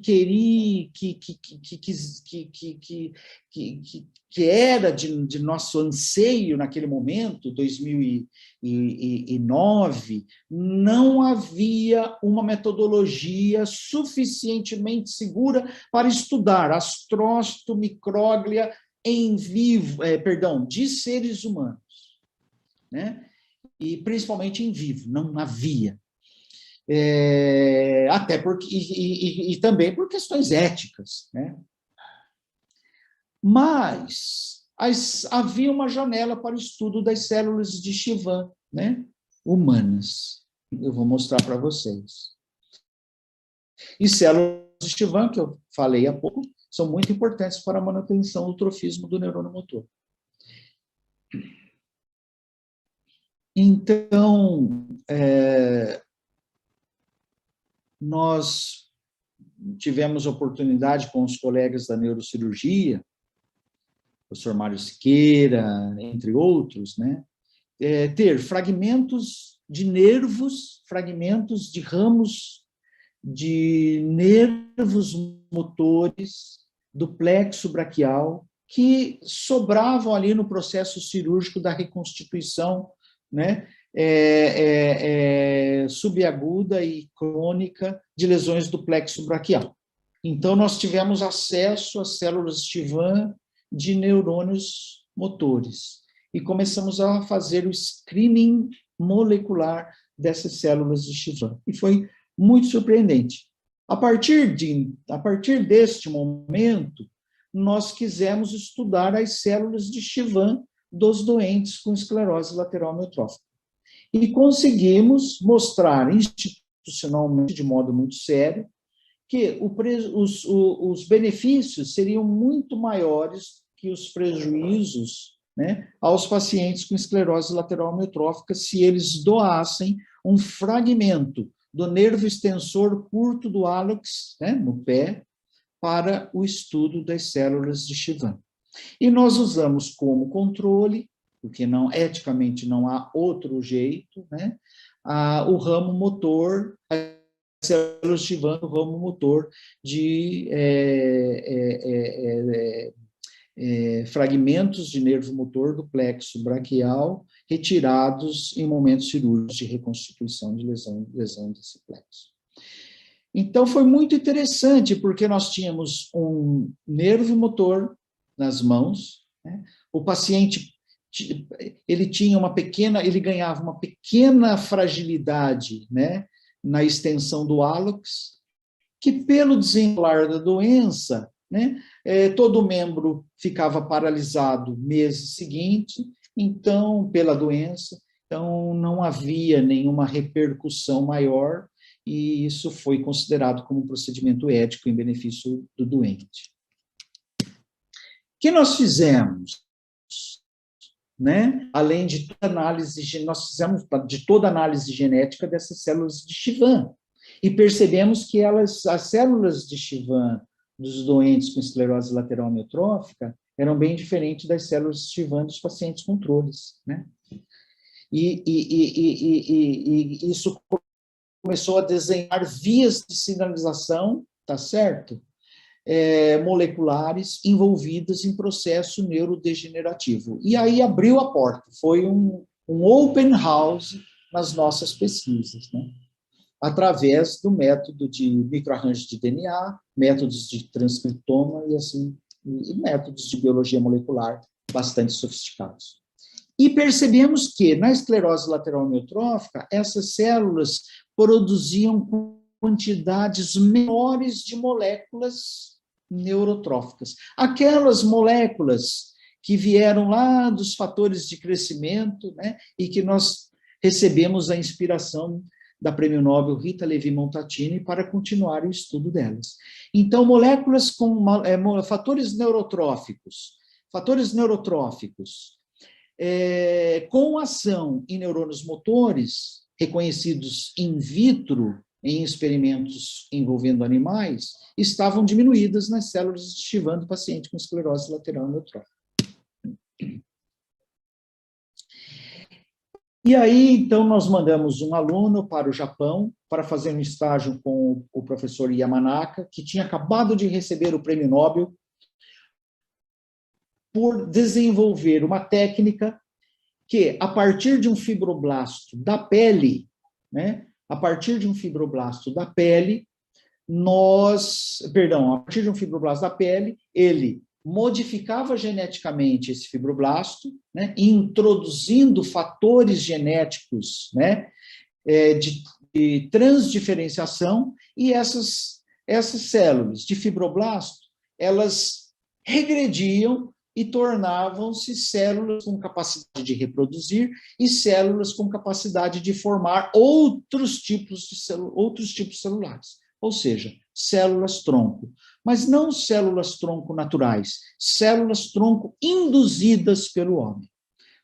era de nosso anseio naquele momento, 2009, não havia uma metodologia suficientemente segura para estudar astrócito, micróglia em vivo, de seres humanos, né? E principalmente em vivo, não havia. Até porque, e também por questões éticas, né? Mas havia uma janela para o estudo das células de Chivan, né, humanas. Eu vou mostrar para vocês. E células de Chivan, que eu falei há pouco, são muito importantes para a manutenção do trofismo do neurônio motor. Então, nós tivemos oportunidade com os colegas da neurocirurgia, o professor Mário Siqueira, entre outros, né, ter fragmentos de nervos, fragmentos de ramos de nervos motores do plexo braquial que sobravam ali no processo cirúrgico da reconstituição, né, subaguda e crônica de lesões do plexo braquial. Então, nós tivemos acesso às células Chivan de neurônios motores e começamos a fazer o screening molecular dessas células de Chivan. E foi muito surpreendente. A partir deste momento, nós quisemos estudar as células de Chivan dos doentes com esclerose lateral amiotrófica. E conseguimos mostrar institucionalmente, de modo muito sério, que os benefícios seriam muito maiores que os prejuízos né, aos pacientes com esclerose lateral amiotrófica se eles doassem um fragmento do nervo extensor curto do hálux, né, no pé, para o estudo das células de Chivan. E nós usamos como controle, porque não, eticamente não há outro jeito, né, o ramo motor, as células de Chivan, o ramo motor de fragmentos de nervo motor do plexo braquial retirados em momentos cirúrgicos de reconstituição de lesão desse plexo. Então, foi muito interessante, porque nós tínhamos um nervo motor nas mãos, né? O paciente, ele ganhava uma pequena fragilidade, né, na extensão do hálux, que pelo desenrolar da doença, né, todo membro ficava paralisado mês seguinte, então, pela doença, então não havia nenhuma repercussão maior, e isso foi considerado como um procedimento ético em benefício do doente. O que nós fizemos? Né? Além de toda análise, nós fizemos de toda análise genética dessas células de Chivan, e percebemos que as células de Chivan dos doentes com esclerose lateral amiotrófica eram bem diferentes das células de Chivan dos pacientes controles, né? E isso começou a desenhar vias de sinalização, tá certo? Moleculares envolvidas em processo neurodegenerativo. E aí abriu a porta, foi um open house nas nossas pesquisas, né? Através do método de microarranjo de DNA, métodos de transcriptoma e métodos de biologia molecular bastante sofisticados. E percebemos que, na esclerose lateral amiotrófica, essas células produziam quantidades menores de moléculas neurotróficas. Aquelas moléculas que vieram lá dos fatores de crescimento, né, e que nós recebemos a inspiração da Prêmio Nobel Rita Levi-Montalcini para continuar o estudo delas. Então, moléculas com fatores neurotróficos com ação em neurônios motores, reconhecidos in vitro, em experimentos envolvendo animais, estavam diminuídas nas células de Chivan do paciente com esclerose lateral amiotrófica. E aí, então, nós mandamos um aluno para o Japão para fazer um estágio com o professor Yamanaka, que tinha acabado de receber o Prêmio Nobel por desenvolver uma técnica que, a partir de um fibroblasto da pele, né, a partir de um fibroblasto da pele, ele modificava geneticamente esse fibroblasto, né, introduzindo fatores genéticos, né, de transdiferenciação, e essas células de fibroblasto, elas regrediam e tornavam-se células com capacidade de reproduzir e células com capacidade de formar outros tipos celulares, ou seja, células-tronco. Mas não células-tronco naturais, células-tronco induzidas pelo homem.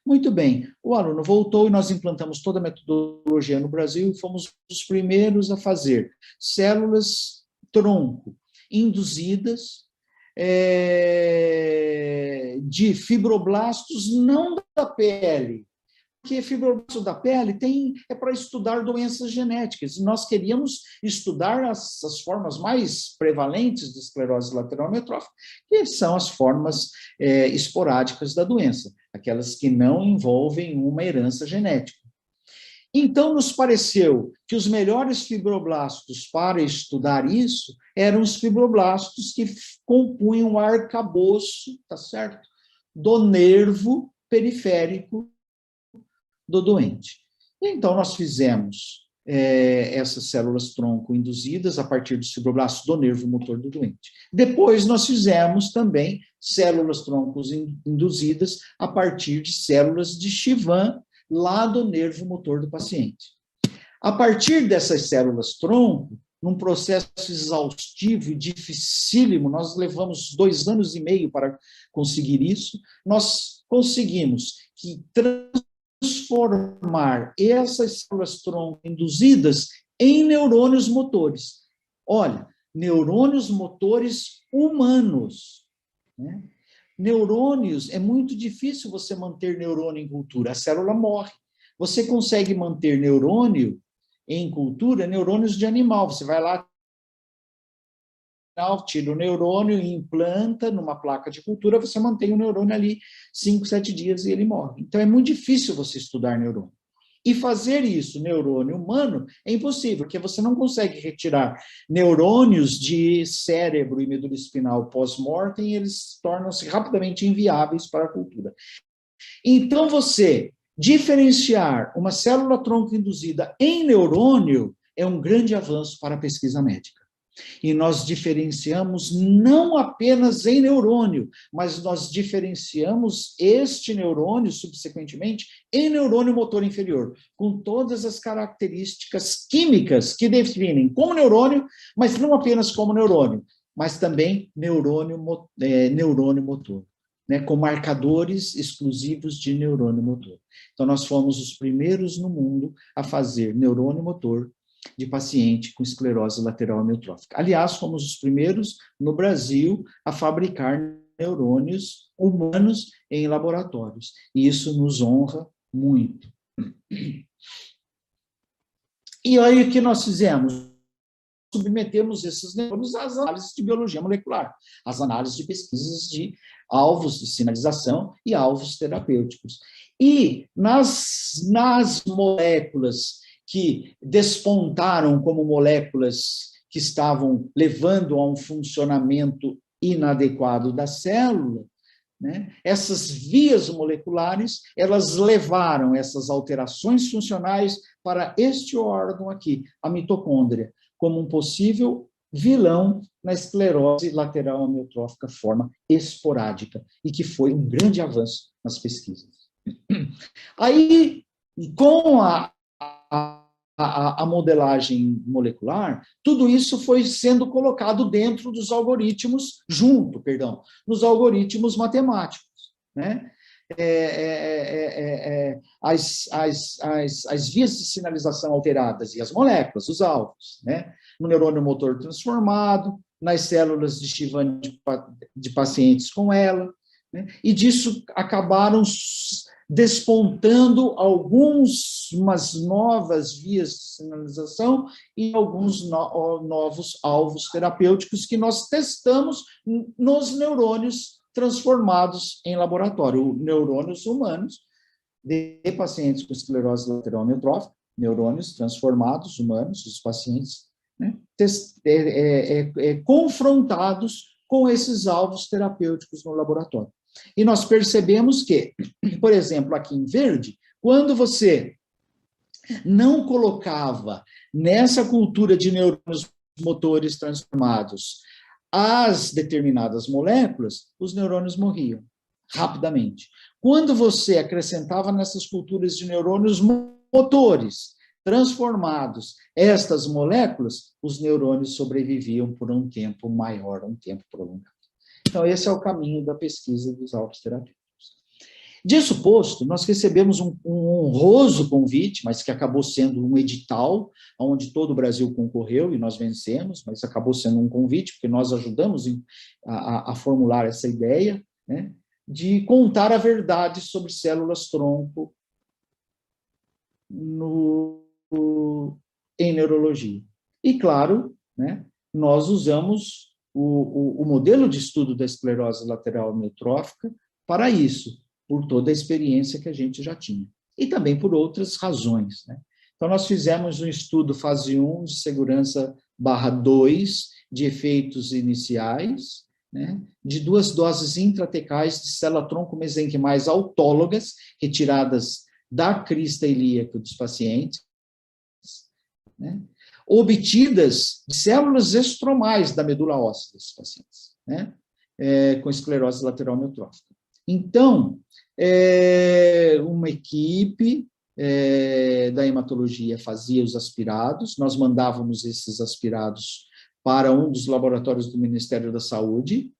Muito bem, o aluno voltou e nós implantamos toda a metodologia no Brasil e fomos os primeiros a fazer células-tronco induzidas de fibroblastos não da pele, porque fibroblasto da pele é para estudar doenças genéticas, e nós queríamos estudar as formas mais prevalentes de esclerose lateral amiotrófica, que são as formas esporádicas da doença, aquelas que não envolvem uma herança genética. Então, nos pareceu que os melhores fibroblastos para estudar isso eram os fibroblastos que compunham o arcabouço, tá certo? Do nervo periférico do doente. Então, nós fizemos essas células-tronco induzidas a partir dos fibroblastos do nervo motor do doente. Depois, nós fizemos também células-troncos induzidas a partir de células de Chivan, lá do nervo motor do paciente. A partir dessas células-tronco, num processo exaustivo e dificílimo, nós levamos 2 anos e meio para conseguir isso, nós conseguimos que transformar essas células-tronco induzidas em neurônios motores. Olha, neurônios motores humanos, né? Neurônios, é muito difícil você manter neurônio em cultura, a célula morre. Você consegue manter neurônio em cultura, neurônios de animal. Você vai lá, tira o neurônio e implanta numa placa de cultura, você mantém o neurônio ali 5, 7 dias e ele morre. Então, é muito difícil você estudar neurônio. E fazer isso, neurônio humano, é impossível, porque você não consegue retirar neurônios de cérebro e medula espinal pós-mortem, e eles tornam-se rapidamente inviáveis para a cultura. Então, você diferenciar uma célula-tronco induzida em neurônio é um grande avanço para a pesquisa médica. E nós diferenciamos não apenas em neurônio, mas nós diferenciamos este neurônio, subsequentemente, em neurônio motor inferior, com todas as características químicas que definem como neurônio, mas não apenas como neurônio, mas também neurônio motor, né, com marcadores exclusivos de neurônio motor. Então, nós fomos os primeiros no mundo a fazer neurônio motor de paciente com esclerose lateral amiotrófica. Aliás, fomos os primeiros no Brasil a fabricar neurônios humanos em laboratórios. E isso nos honra muito. E aí o que nós fizemos? Submetemos esses neurônios às análises de biologia molecular, às análises de pesquisas de alvos de sinalização e alvos terapêuticos. E nas moléculas que despontaram como moléculas que estavam levando a um funcionamento inadequado da célula, né? Essas vias moleculares, elas levaram essas alterações funcionais para este órgão aqui, a mitocôndria, como um possível vilão na esclerose lateral amiotrófica forma esporádica, e que foi um grande avanço nas pesquisas. Aí, com a modelagem molecular, tudo isso foi sendo colocado dentro dos algoritmos, nos algoritmos matemáticos, né? As vias de sinalização alteradas e as moléculas, os alvos, né? No neurônio motor transformado, nas células de Chivan de pacientes com ela, né? E disso acabaram despontando umas novas vias de sinalização e alguns novos alvos terapêuticos que nós testamos nos neurônios transformados em laboratório, neurônios humanos de pacientes com esclerose lateral amiotrófica, neurônios transformados humanos, os pacientes, né, confrontados com esses alvos terapêuticos no laboratório. E nós percebemos que, por exemplo, aqui em verde, quando você não colocava nessa cultura de neurônios motores transformados as determinadas moléculas, os neurônios morriam rapidamente. Quando você acrescentava nessas culturas de neurônios motores transformados estas moléculas, os neurônios sobreviviam por um tempo maior, um tempo prolongado. Então, esse é o caminho da pesquisa dos alvos terapêuticos. Disso posto, nós recebemos um honroso convite, mas que acabou sendo um edital, onde todo o Brasil concorreu e nós vencemos, mas acabou sendo um convite, porque nós ajudamos a formular essa ideia, né, de contar a verdade sobre células-tronco em neurologia. E, claro, né, nós usamos o modelo de estudo da esclerose lateral amiotrófica para isso, por toda a experiência que a gente já tinha. E também por outras razões, né? Então, nós fizemos um estudo fase 1 de segurança /2 de efeitos iniciais, né, de 2 doses intratecais de célula-tronco mesenquimais autólogas, retiradas da crista ilíaca dos pacientes, né, obtidas de células estromais da medula óssea desses pacientes, né, com esclerose lateral amiotrófica. Então, uma equipe da hematologia fazia os aspirados, nós mandávamos esses aspirados para um dos laboratórios do Ministério da Saúde,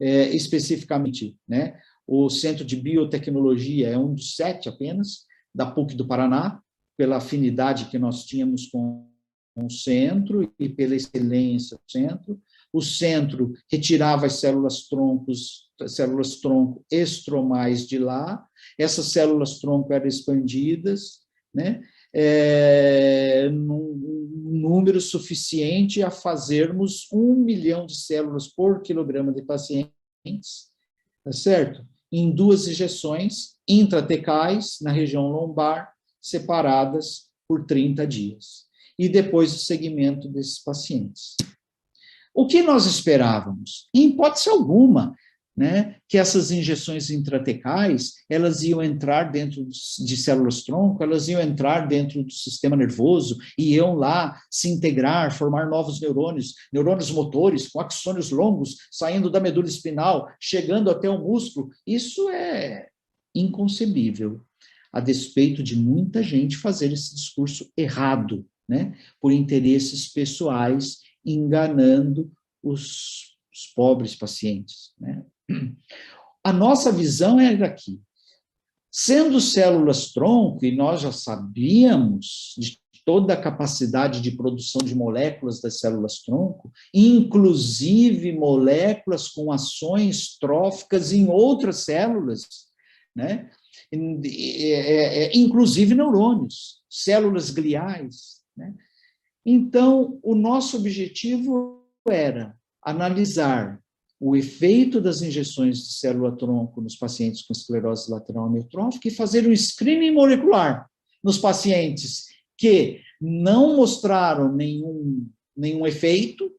especificamente, né, O Centro de Biotecnologia é um dos 7 apenas, da PUC do Paraná, pela afinidade que nós tínhamos com o centro e pela excelência do centro. O centro retirava as células-tronco estromais de lá, essas células-tronco eram expandidas, né, num número suficiente a fazermos 1 milhão de células por quilograma de pacientes, tá certo? Em 2 injeções intratecais na região lombar, separadas por 30 dias. E depois o segmento desses pacientes. O que nós esperávamos? Em hipótese alguma, né, que essas injeções intratecais, elas iam entrar dentro de células-tronco, elas iam entrar dentro do sistema nervoso, e iam lá se integrar, formar novos neurônios, neurônios motores, com axônios longos, saindo da medula espinal, chegando até o músculo. Isso é inconcebível, a despeito de muita gente fazer esse discurso errado, né, por interesses pessoais, enganando os pobres pacientes, né? A nossa visão era aqui. Sendo células-tronco, e nós já sabíamos de toda a capacidade de produção de moléculas das células-tronco, inclusive moléculas com ações tróficas em outras células, né? Inclusive neurônios, células gliais, né? Então, o nosso objetivo era analisar o efeito das injeções de célula-tronco nos pacientes com esclerose lateral amiotrófica e fazer um screening molecular nos pacientes que não mostraram nenhum efeito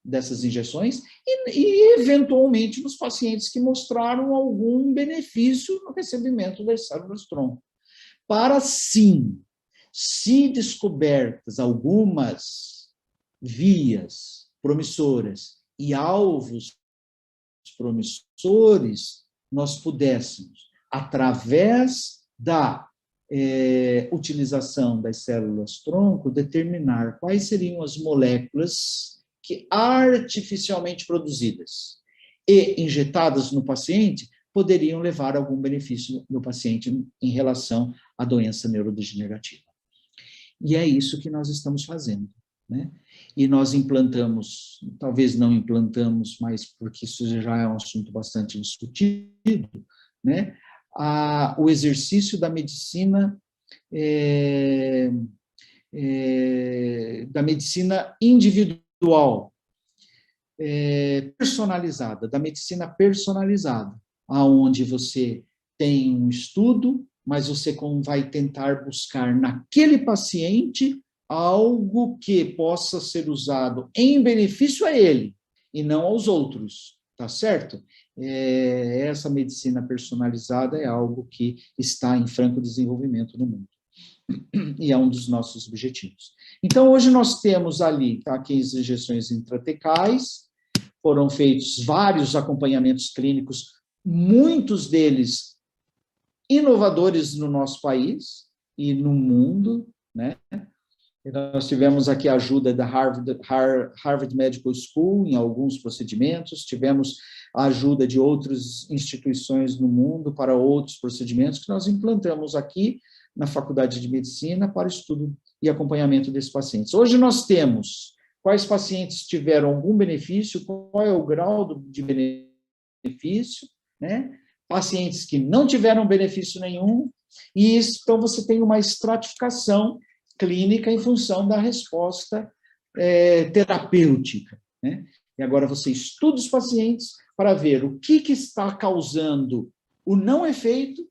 dessas injeções e, eventualmente, nos pacientes que mostraram algum benefício no recebimento das células-tronco. Para, sim, se descobertas algumas vias promissoras e alvos promissores, nós pudéssemos, através da utilização das células-tronco, determinar quais seriam as moléculas que artificialmente produzidas e injetadas no paciente poderiam levar a algum benefício no paciente em relação à doença neurodegenerativa. E é isso que nós estamos fazendo, né? E nós implantamos, talvez não implantamos, mas porque isso já é um assunto bastante discutido, né? O exercício da medicina individual, personalizada, da medicina personalizada, aonde você tem um estudo, mas você vai tentar buscar naquele paciente algo que possa ser usado em benefício a ele e não aos outros, tá certo? Essa medicina personalizada é algo que está em franco desenvolvimento no mundo e é um dos nossos objetivos. Então, hoje nós temos ali 15 injeções intratecais, foram feitos vários acompanhamentos clínicos, muitos deles inovadores no nosso país e no mundo, né? Nós tivemos aqui a ajuda da Harvard Medical School em alguns procedimentos, tivemos a ajuda de outras instituições no mundo para outros procedimentos que nós implantamos aqui na Faculdade de Medicina para estudo e acompanhamento desses pacientes. Hoje nós temos quais pacientes tiveram algum benefício, qual é o grau de benefício, né? Pacientes que não tiveram benefício nenhum, e então você tem uma estratificação clínica em função da resposta terapêutica, né? E agora você estuda os pacientes para ver o que está causando o não efeito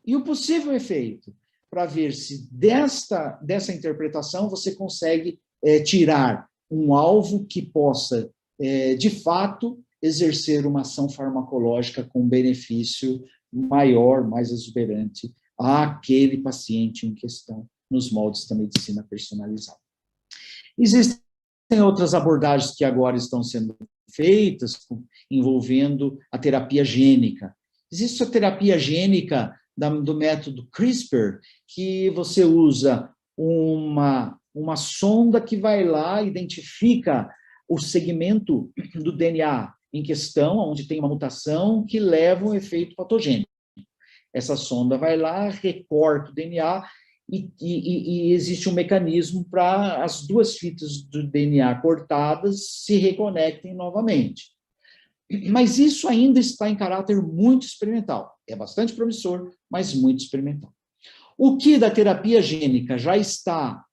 e o possível efeito, para ver se dessa interpretação você consegue tirar um alvo que possa, de fato, exercer uma ação farmacológica com benefício maior, mais exuberante àquele paciente em questão, nos moldes da medicina personalizada. Existem outras abordagens que agora estão sendo feitas, envolvendo a terapia gênica. Existe a terapia gênica do método CRISPR, que você usa uma sonda que vai lá, identifica o segmento do DNA em questão, onde tem uma mutação que leva um efeito patogênico. Essa sonda vai lá, recorta o DNA e existe um mecanismo para as duas fitas do DNA cortadas se reconectem novamente. Mas isso ainda está em caráter muito experimental. É bastante promissor, mas muito experimental. O que da terapia gênica já está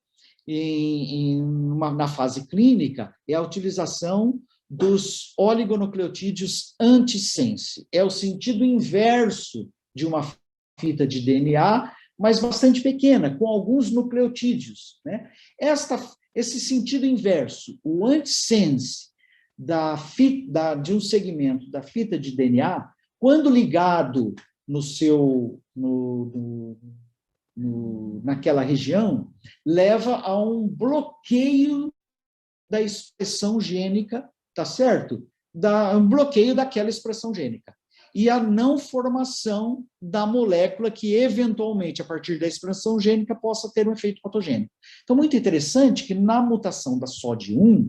na fase clínica é a utilização dos oligonucleotídeos antissense. É o sentido inverso de uma fita de DNA, mas bastante pequena, com alguns nucleotídeos, né? Esse sentido inverso, o antissense de um segmento da fita de DNA, quando ligado naquela região, leva a um bloqueio da expressão gênica, tá certo? Um bloqueio daquela expressão gênica. E a não formação da molécula que, eventualmente, a partir da expressão gênica, possa ter um efeito patogênico. Então, muito interessante que na mutação da SOD1,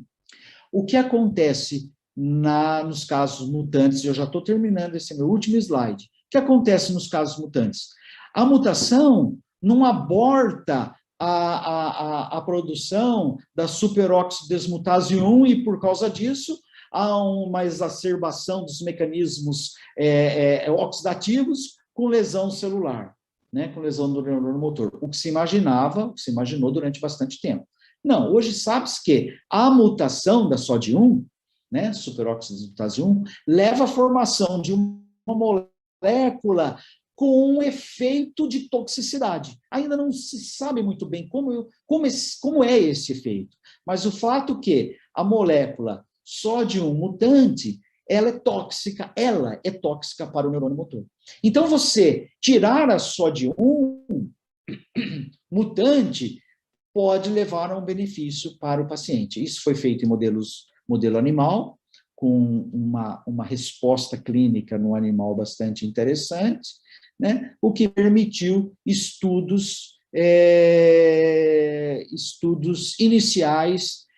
o que acontece nos casos mutantes, eu já estou terminando esse meu último slide, o que acontece nos casos mutantes? A mutação não aborta a produção da superoxidesmutase 1 e, por causa disso, há uma exacerbação dos mecanismos oxidativos com lesão celular, né, com lesão do neurônio motor. O que se imaginou durante bastante tempo. Não, hoje sabe-se que a mutação da SOD1, né, superoxidesmutase 1, leva à formação de uma molécula com um efeito de toxicidade. Ainda não se sabe muito bem como é esse efeito, mas o fato que a molécula SOD1 mutante, ela é tóxica para o neurônio motor. Então, você tirar a SOD1 mutante pode levar a um benefício para o paciente. Isso foi feito em modelo animal, com uma resposta clínica no animal bastante interessante, né? O que permitiu estudos iniciais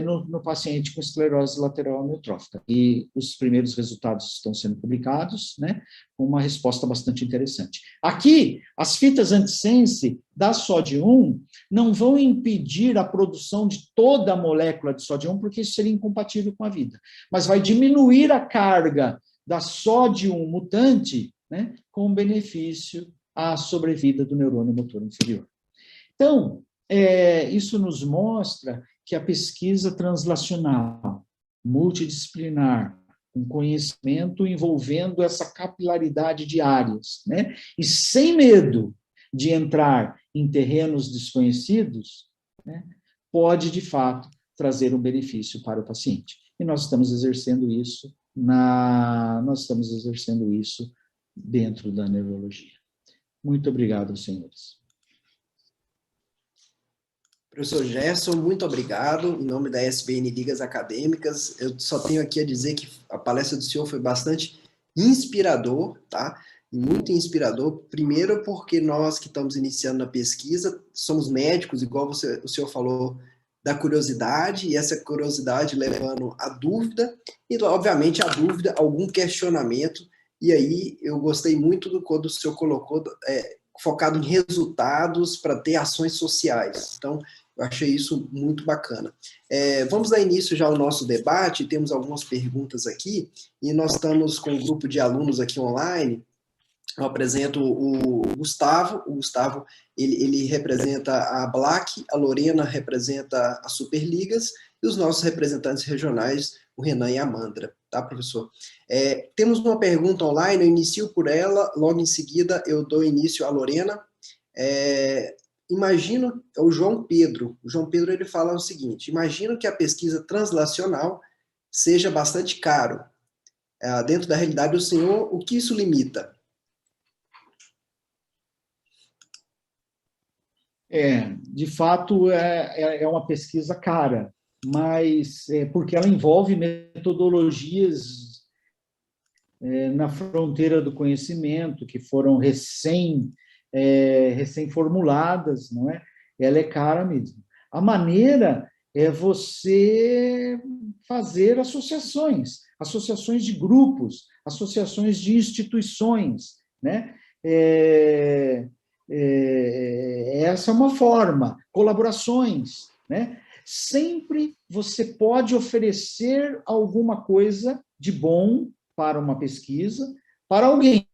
no paciente com esclerose lateral amiotrófica. E os primeiros resultados estão sendo publicados, né, com uma resposta bastante interessante. Aqui, as fitas antissense da SOD1 não vão impedir a produção de toda a molécula de SOD1, porque isso seria incompatível com a vida, mas vai diminuir a carga da SOD1 mutante, né, com benefício à sobrevida do neurônio motor inferior. Então, isso nos mostra que a pesquisa translacional, multidisciplinar, com conhecimento envolvendo essa capilaridade de áreas, né, e sem medo de entrar em terrenos desconhecidos, né, pode, de fato, trazer um benefício para o paciente. E nós estamos exercendo isso dentro da neurologia. Muito obrigado, senhores. Professor Gerson, muito obrigado. Em nome da SBN Ligas Acadêmicas, eu só tenho aqui a dizer que a palestra do senhor foi bastante inspirador, tá? Muito inspirador. Primeiro porque nós que estamos iniciando na pesquisa, somos médicos, igual o senhor falou, da curiosidade, e essa curiosidade levando à dúvida, e obviamente a dúvida, algum questionamento, e aí eu gostei muito do quando o senhor colocou, focado em resultados para ter ações sociais. Então, eu achei isso muito bacana. Vamos dar início já ao nosso debate, temos algumas perguntas aqui, e nós estamos com um grupo de alunos aqui online. Eu apresento o Gustavo. O Gustavo, ele representa a Black, a Lorena representa a Superligas, e os nossos representantes regionais, o Renan e a Amandra, tá, professor? Temos uma pergunta online, eu inicio por ela, logo em seguida eu dou início à Lorena. Imagino, o João Pedro, ele fala o seguinte: imagino que a pesquisa translacional seja bastante caro. Dentro da realidade do senhor, o que isso limita? De fato, é uma pesquisa cara, mas porque ela envolve metodologias na fronteira do conhecimento, que foram recém-formuladas, não é? Ela é cara mesmo. A maneira é você fazer associações. associações de grupos, associações de instituições, né? Essa é uma forma, colaborações, né? Sempre você pode oferecer alguma coisa de bom para uma pesquisa, para alguém.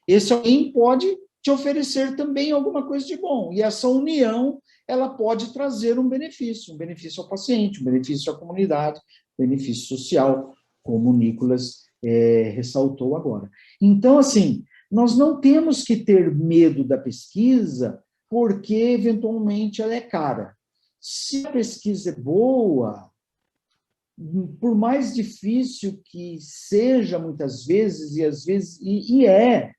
Esse alguém pode te oferecer também alguma coisa de bom, e essa união, ela pode trazer um benefício ao paciente, um benefício à comunidade, um benefício social, como o Nicolas ressaltou agora. Então, assim, nós não temos que ter medo da pesquisa, porque, eventualmente, ela é cara. Se a pesquisa é boa, por mais difícil que seja, muitas vezes, às vezes é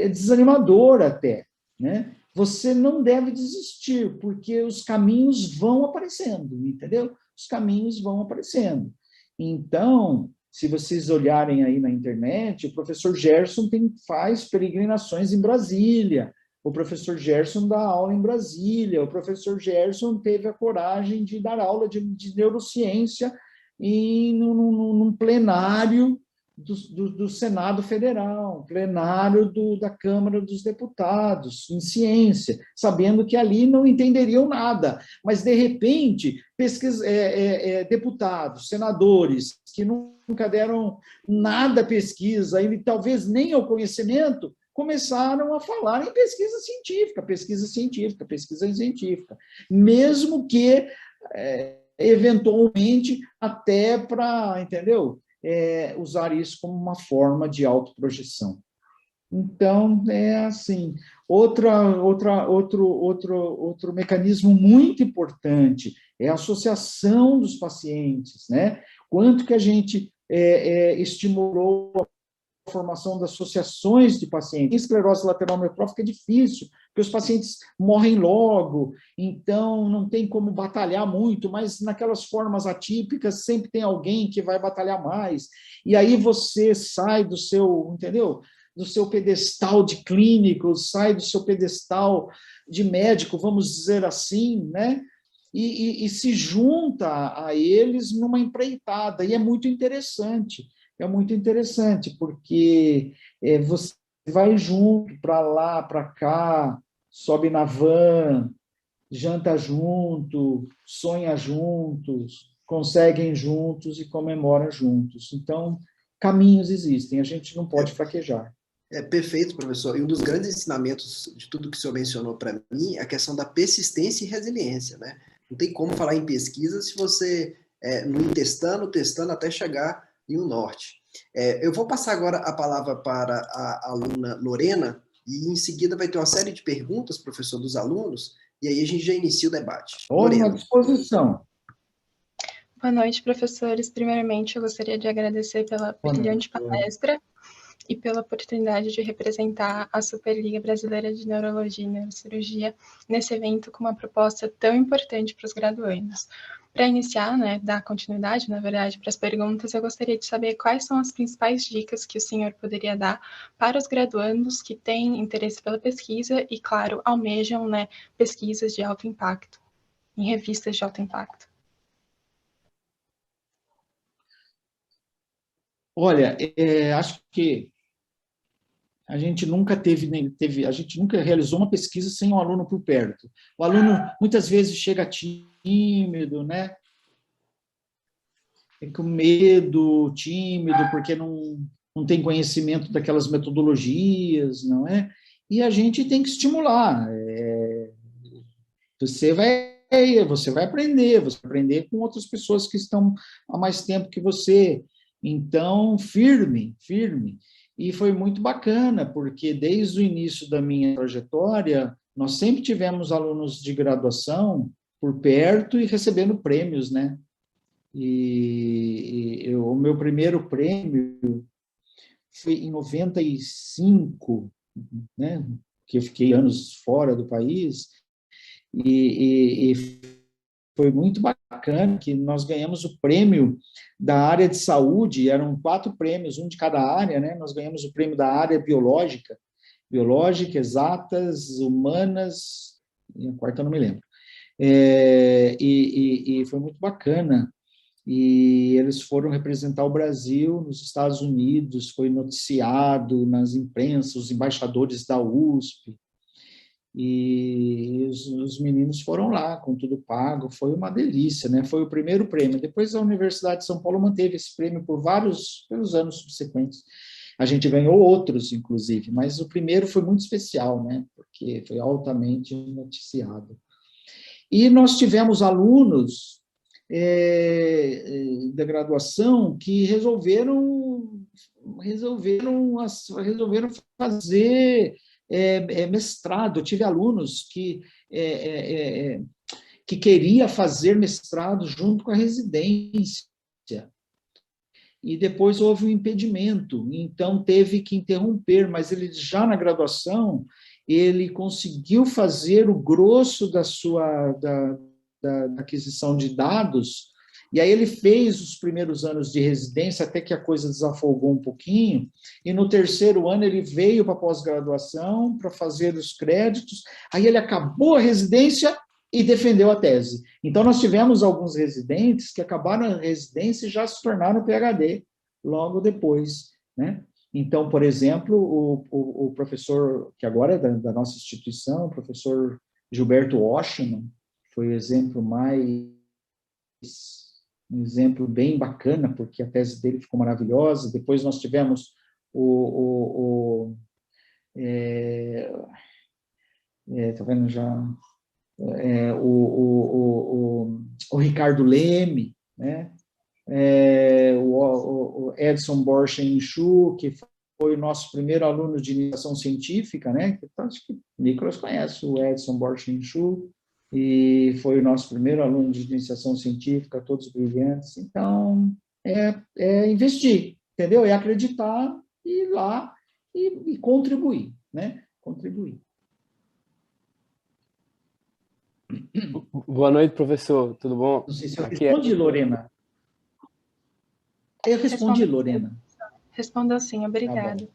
desanimador até, né? Você não deve desistir, porque os caminhos vão aparecendo, entendeu? Os caminhos vão aparecendo. Então, se vocês olharem aí na internet, o professor Gerson faz peregrinações em Brasília, o professor Gerson dá aula em Brasília, o professor Gerson teve a coragem de dar aula de neurociência num plenário do Senado Federal, plenário da Câmara dos Deputados, em ciência, sabendo que ali não entenderiam nada, mas, de repente, deputados, senadores, que nunca deram nada à pesquisa, e talvez nem ao conhecimento, começaram a falar em pesquisa científica, mesmo que, eventualmente, até para, entendeu? Usar isso como uma forma de autoprojeção. Então, é assim. Outro mecanismo muito importante é a associação dos pacientes, né? Quanto que a gente estimulou a formação das associações de pacientes. Em esclerose lateral amiotrófica é difícil, porque os pacientes morrem logo, então não tem como batalhar muito, mas naquelas formas atípicas sempre tem alguém que vai batalhar mais. E aí você sai do seu, entendeu? Do seu pedestal de clínico, sai do seu pedestal de médico, vamos dizer assim, né? E se junta a eles numa empreitada, e é muito interessante. É muito interessante, porque você vai junto, para lá, para cá, sobe na van, janta junto, sonha juntos, conseguem juntos e comemoram juntos. Então, caminhos existem, a gente não pode fraquejar. Perfeito, professor. E um dos grandes ensinamentos de tudo que o senhor mencionou para mim é a questão da persistência e resiliência, né? Não tem como falar em pesquisa se você não ir testando até chegar em um norte. Eu vou passar agora a palavra para a aluna Lorena, e em seguida vai ter uma série de perguntas, professor, dos alunos, e aí a gente já inicia o debate. Lorena. À disposição. Boa noite, professores. Primeiramente, eu gostaria de agradecer pela brilhante palestra e pela oportunidade de representar a Superliga Brasileira de Neurologia e Neurocirurgia nesse evento com uma proposta tão importante para os graduandos. Para iniciar, né, dar continuidade, na verdade, para as perguntas, eu gostaria de saber quais são as principais dicas que o senhor poderia dar para os graduandos que têm interesse pela pesquisa e, claro, almejam, né, pesquisas de alto impacto, em revistas de alto impacto. Olha, acho que a gente nunca a gente nunca realizou uma pesquisa sem um aluno por perto. O aluno muitas vezes chega tímido, né? Com medo, tímido, porque não tem conhecimento daquelas metodologias, não é? E a gente tem que estimular. Você vai aprender com outras pessoas que estão há mais tempo que você. Então, firme. E foi muito bacana, porque desde o início da minha trajetória, nós sempre tivemos alunos de graduação por perto e recebendo prêmios, né? O meu primeiro prêmio foi em 95, né? Que eu fiquei anos fora do país, e foi muito bacana que nós ganhamos o prêmio da área de saúde, eram 4 prêmios, um de cada área, né? Nós ganhamos o prêmio da área biológica, exatas, humanas, e a quarta eu não me lembro. E foi muito bacana. e eles foram representar o Brasil nos Estados Unidos, foi noticiado nas imprensas, os embaixadores da USP, e os meninos foram lá, com tudo pago, foi uma delícia, né? Foi o primeiro prêmio. Depois a Universidade de São Paulo manteve esse prêmio pelos anos subsequentes. A gente ganhou outros, inclusive, mas o primeiro foi muito especial, né? Porque foi altamente noticiado. E nós tivemos alunos da graduação que resolveram fazer mestrado. Eu tive alunos que queria fazer mestrado junto com a residência, e depois houve um impedimento, então teve que interromper, mas ele já na graduação, ele conseguiu fazer o grosso da aquisição de dados, e aí ele fez os primeiros anos de residência, até que a coisa desafogou um pouquinho, e no terceiro ano ele veio para a pós-graduação para fazer os créditos, aí ele acabou a residência e defendeu a tese. Então, nós tivemos alguns residentes que acabaram a residência e já se tornaram PhD logo depois, né? Então, por exemplo, o professor, que agora é da nossa instituição, o professor Gilberto Oshman, foi um exemplo bem bacana, porque a tese dele ficou maravilhosa. Depois nós tivemos tá vendo já... o Ricardo Leme, né? O Edson Borchen-Chu, que foi o nosso primeiro aluno de iniciação científica, né? Acho que o Nicolas conhece o Edson Borchen-Chu, e foi o nosso primeiro aluno de iniciação científica, todos brilhantes. Então, investir, entendeu? É acreditar, ir lá e contribuir, né? Contribuir. Boa noite, professor. Tudo bom? Não sei se eu respondi, Lorena. Eu respondi, Lorena. Respondeu sim, obrigada. Tá.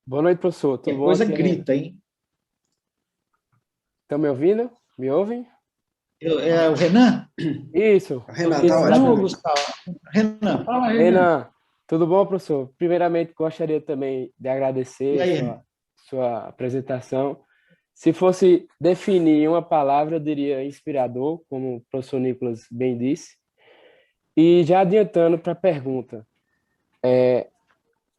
Boa noite, professor. Tudo bom? Coisa grita, hein? Estão me ouvindo? Me ouvem? É o Renan? Isso. Renan, tá ótimo. Não, Gustavo. Renan, fala aí. Renan, tudo bom, professor? Primeiramente, gostaria também de agradecer sua apresentação. Se fosse definir em uma palavra, eu diria inspirador, como o professor Nicolas bem disse. E já adiantando para a pergunta,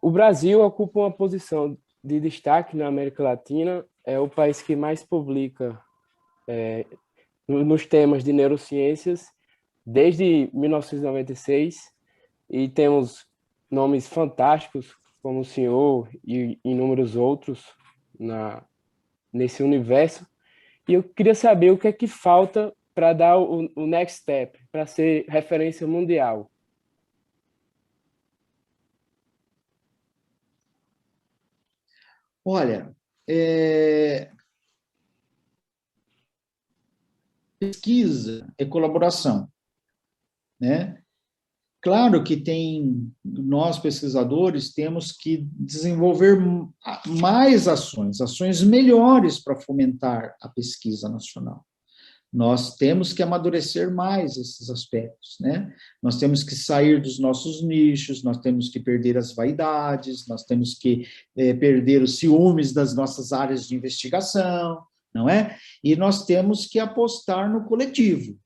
o Brasil ocupa uma posição de destaque na América Latina, é o país que mais publica nos temas de neurociências desde 1996, e temos nomes fantásticos como o senhor e inúmeros outros nesse universo, e eu queria saber o que é que falta para dar o next step, para ser referência mundial. Olha, pesquisa é colaboração, né? Claro que nós pesquisadores temos que desenvolver mais ações melhores para fomentar a pesquisa nacional. Nós temos que amadurecer mais esses aspectos, né? Nós temos que sair dos nossos nichos, nós temos que perder as vaidades, nós temos que perder os ciúmes das nossas áreas de investigação, não é? E nós temos que apostar no coletivo,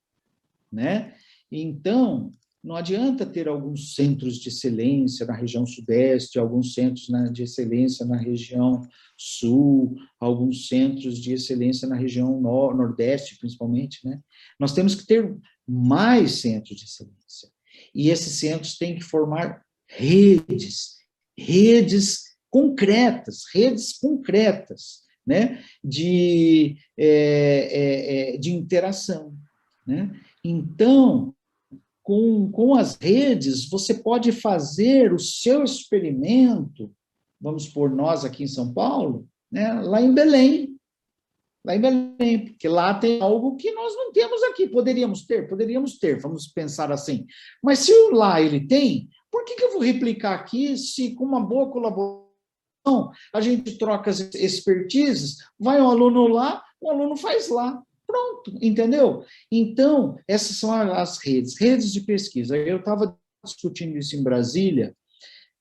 né? Então, não adianta ter alguns centros de excelência na região sudeste, alguns centros de excelência na região sul, alguns centros de excelência na região nordeste, principalmente, né? Nós temos que ter mais centros de excelência. E esses centros têm que formar redes concretas, né? De interação, né? Então, com as redes, você pode fazer o seu experimento, vamos por nós aqui em São Paulo, né, lá em Belém, porque lá tem algo que nós não temos aqui. Poderíamos ter, vamos pensar assim. Mas se lá ele tem, por que eu vou replicar aqui se com uma boa colaboração a gente troca as expertises, vai um aluno lá, o aluno faz lá. Pronto, entendeu? Então, essas são as redes de pesquisa. Eu estava discutindo isso em Brasília,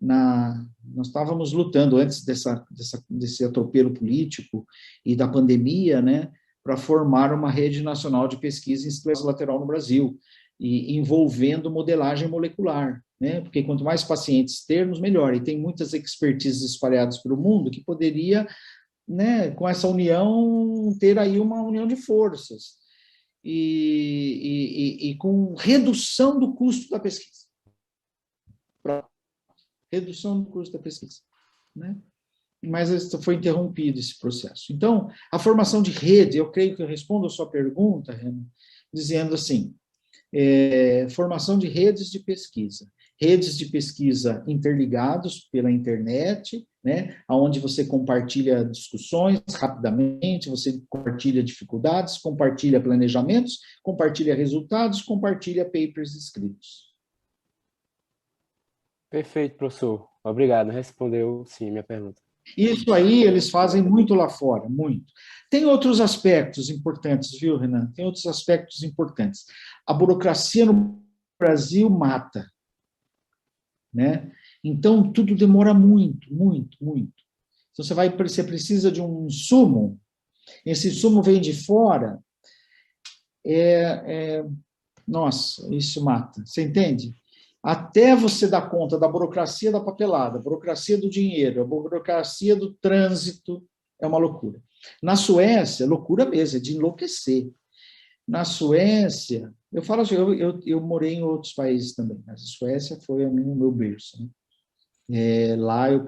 nós estávamos lutando antes desse atropelo político e da pandemia, né, para formar uma rede nacional de pesquisa em esclerose lateral no Brasil, e envolvendo modelagem molecular, né, porque quanto mais pacientes termos, melhor, e tem muitas expertises espalhadas pelo mundo que poderia, né, com essa união, ter aí uma união de forças, e com redução do custo da pesquisa. Redução do custo da pesquisa, né? Mas foi interrompido esse processo. Então, a formação de rede, eu creio que eu respondo a sua pergunta, Renan, dizendo assim, formação de redes de pesquisa interligados pela internet, né, onde você compartilha discussões rapidamente, você compartilha dificuldades, compartilha planejamentos, compartilha resultados, compartilha papers escritos. Perfeito, professor. Obrigado. Respondeu, sim, minha pergunta. Isso aí eles fazem muito lá fora, muito. Tem outros aspectos importantes, viu, Renan? Tem outros aspectos importantes. A burocracia no Brasil mata, né? Então, tudo demora muito, muito, muito. Então, você precisa de um insumo, esse insumo vem de fora, nossa, isso mata. Você entende? Até você dar conta da burocracia da papelada, burocracia do dinheiro, a burocracia do trânsito, é uma loucura. Na Suécia, loucura mesmo, é de enlouquecer. Na Suécia, eu falo assim, eu morei em outros países também, mas a Suécia foi o meu berço, né? Lá eu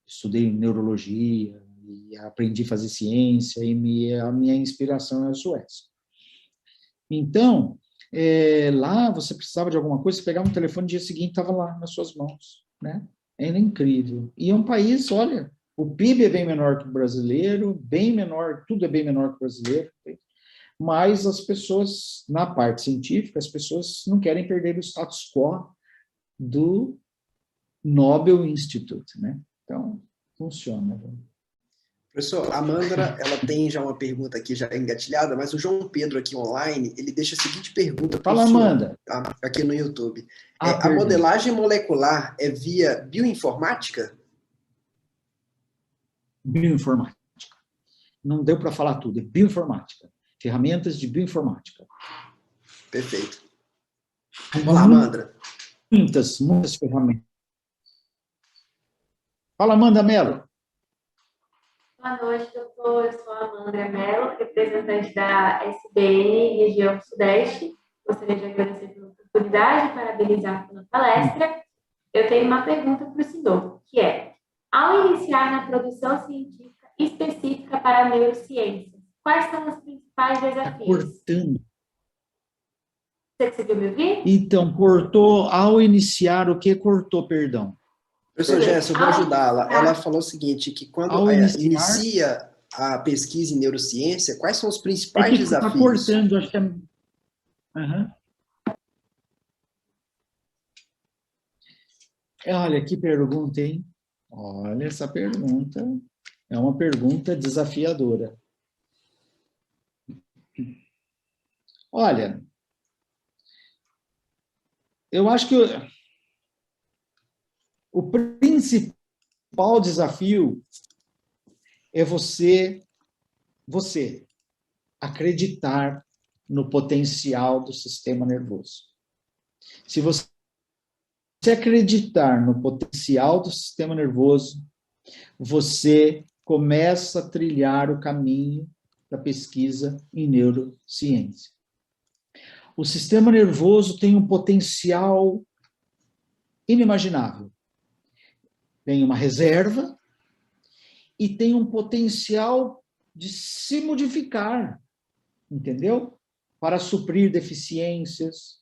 estudei neurologia, e aprendi a fazer ciência, e a minha inspiração é a Suécia. Então, lá você precisava de alguma coisa, você pegava um telefone, no dia seguinte estava lá nas suas mãos, né? Era incrível. E é um país, olha, o PIB é bem menor que o brasileiro, bem menor, tudo é bem menor que o brasileiro, mas as pessoas, na parte científica, as pessoas não querem perder o status quo do Nobel Institute, né? Então, funciona. Professor, a Amanda, ela tem já uma pergunta aqui já engatilhada, mas o João Pedro aqui online, ele deixa a seguinte pergunta para o senhor. Fala, Amanda. Tá? Aqui no YouTube. A modelagem molecular é via bioinformática? Bioinformática. Não deu para falar tudo, é bioinformática. Ferramentas de bioinformática. Vamos lá, Amanda. Muitas ferramentas. Fala, Amanda Mello. Boa noite, doutor. Eu sou a Amanda Mello, representante da SBN Região Sudeste. Gostaria de agradecer pela oportunidade e parabenizar pela palestra. Eu tenho uma pergunta para o senhor, que é, ao iniciar na produção científica específica para a neurociência, quais são os principais desafios? Cortando. Você conseguiu me ouvir? Então, cortou, ao iniciar, o que cortou, perdão? Professor Gerson, eu vou ajudá-la. Ela falou o seguinte, que quando inicia a pesquisa em neurociência, quais são os principais desafios? Está cortando, acho que é... Uhum. Olha, que pergunta, hein? Olha, essa pergunta é uma pergunta desafiadora. Olha, eu acho que o principal desafio é você acreditar no potencial do sistema nervoso. Se você acreditar no potencial do sistema nervoso, você começa a trilhar o caminho da pesquisa em neurociência. O sistema nervoso tem um potencial inimaginável. Tem uma reserva e tem um potencial de se modificar, entendeu? Para suprir deficiências,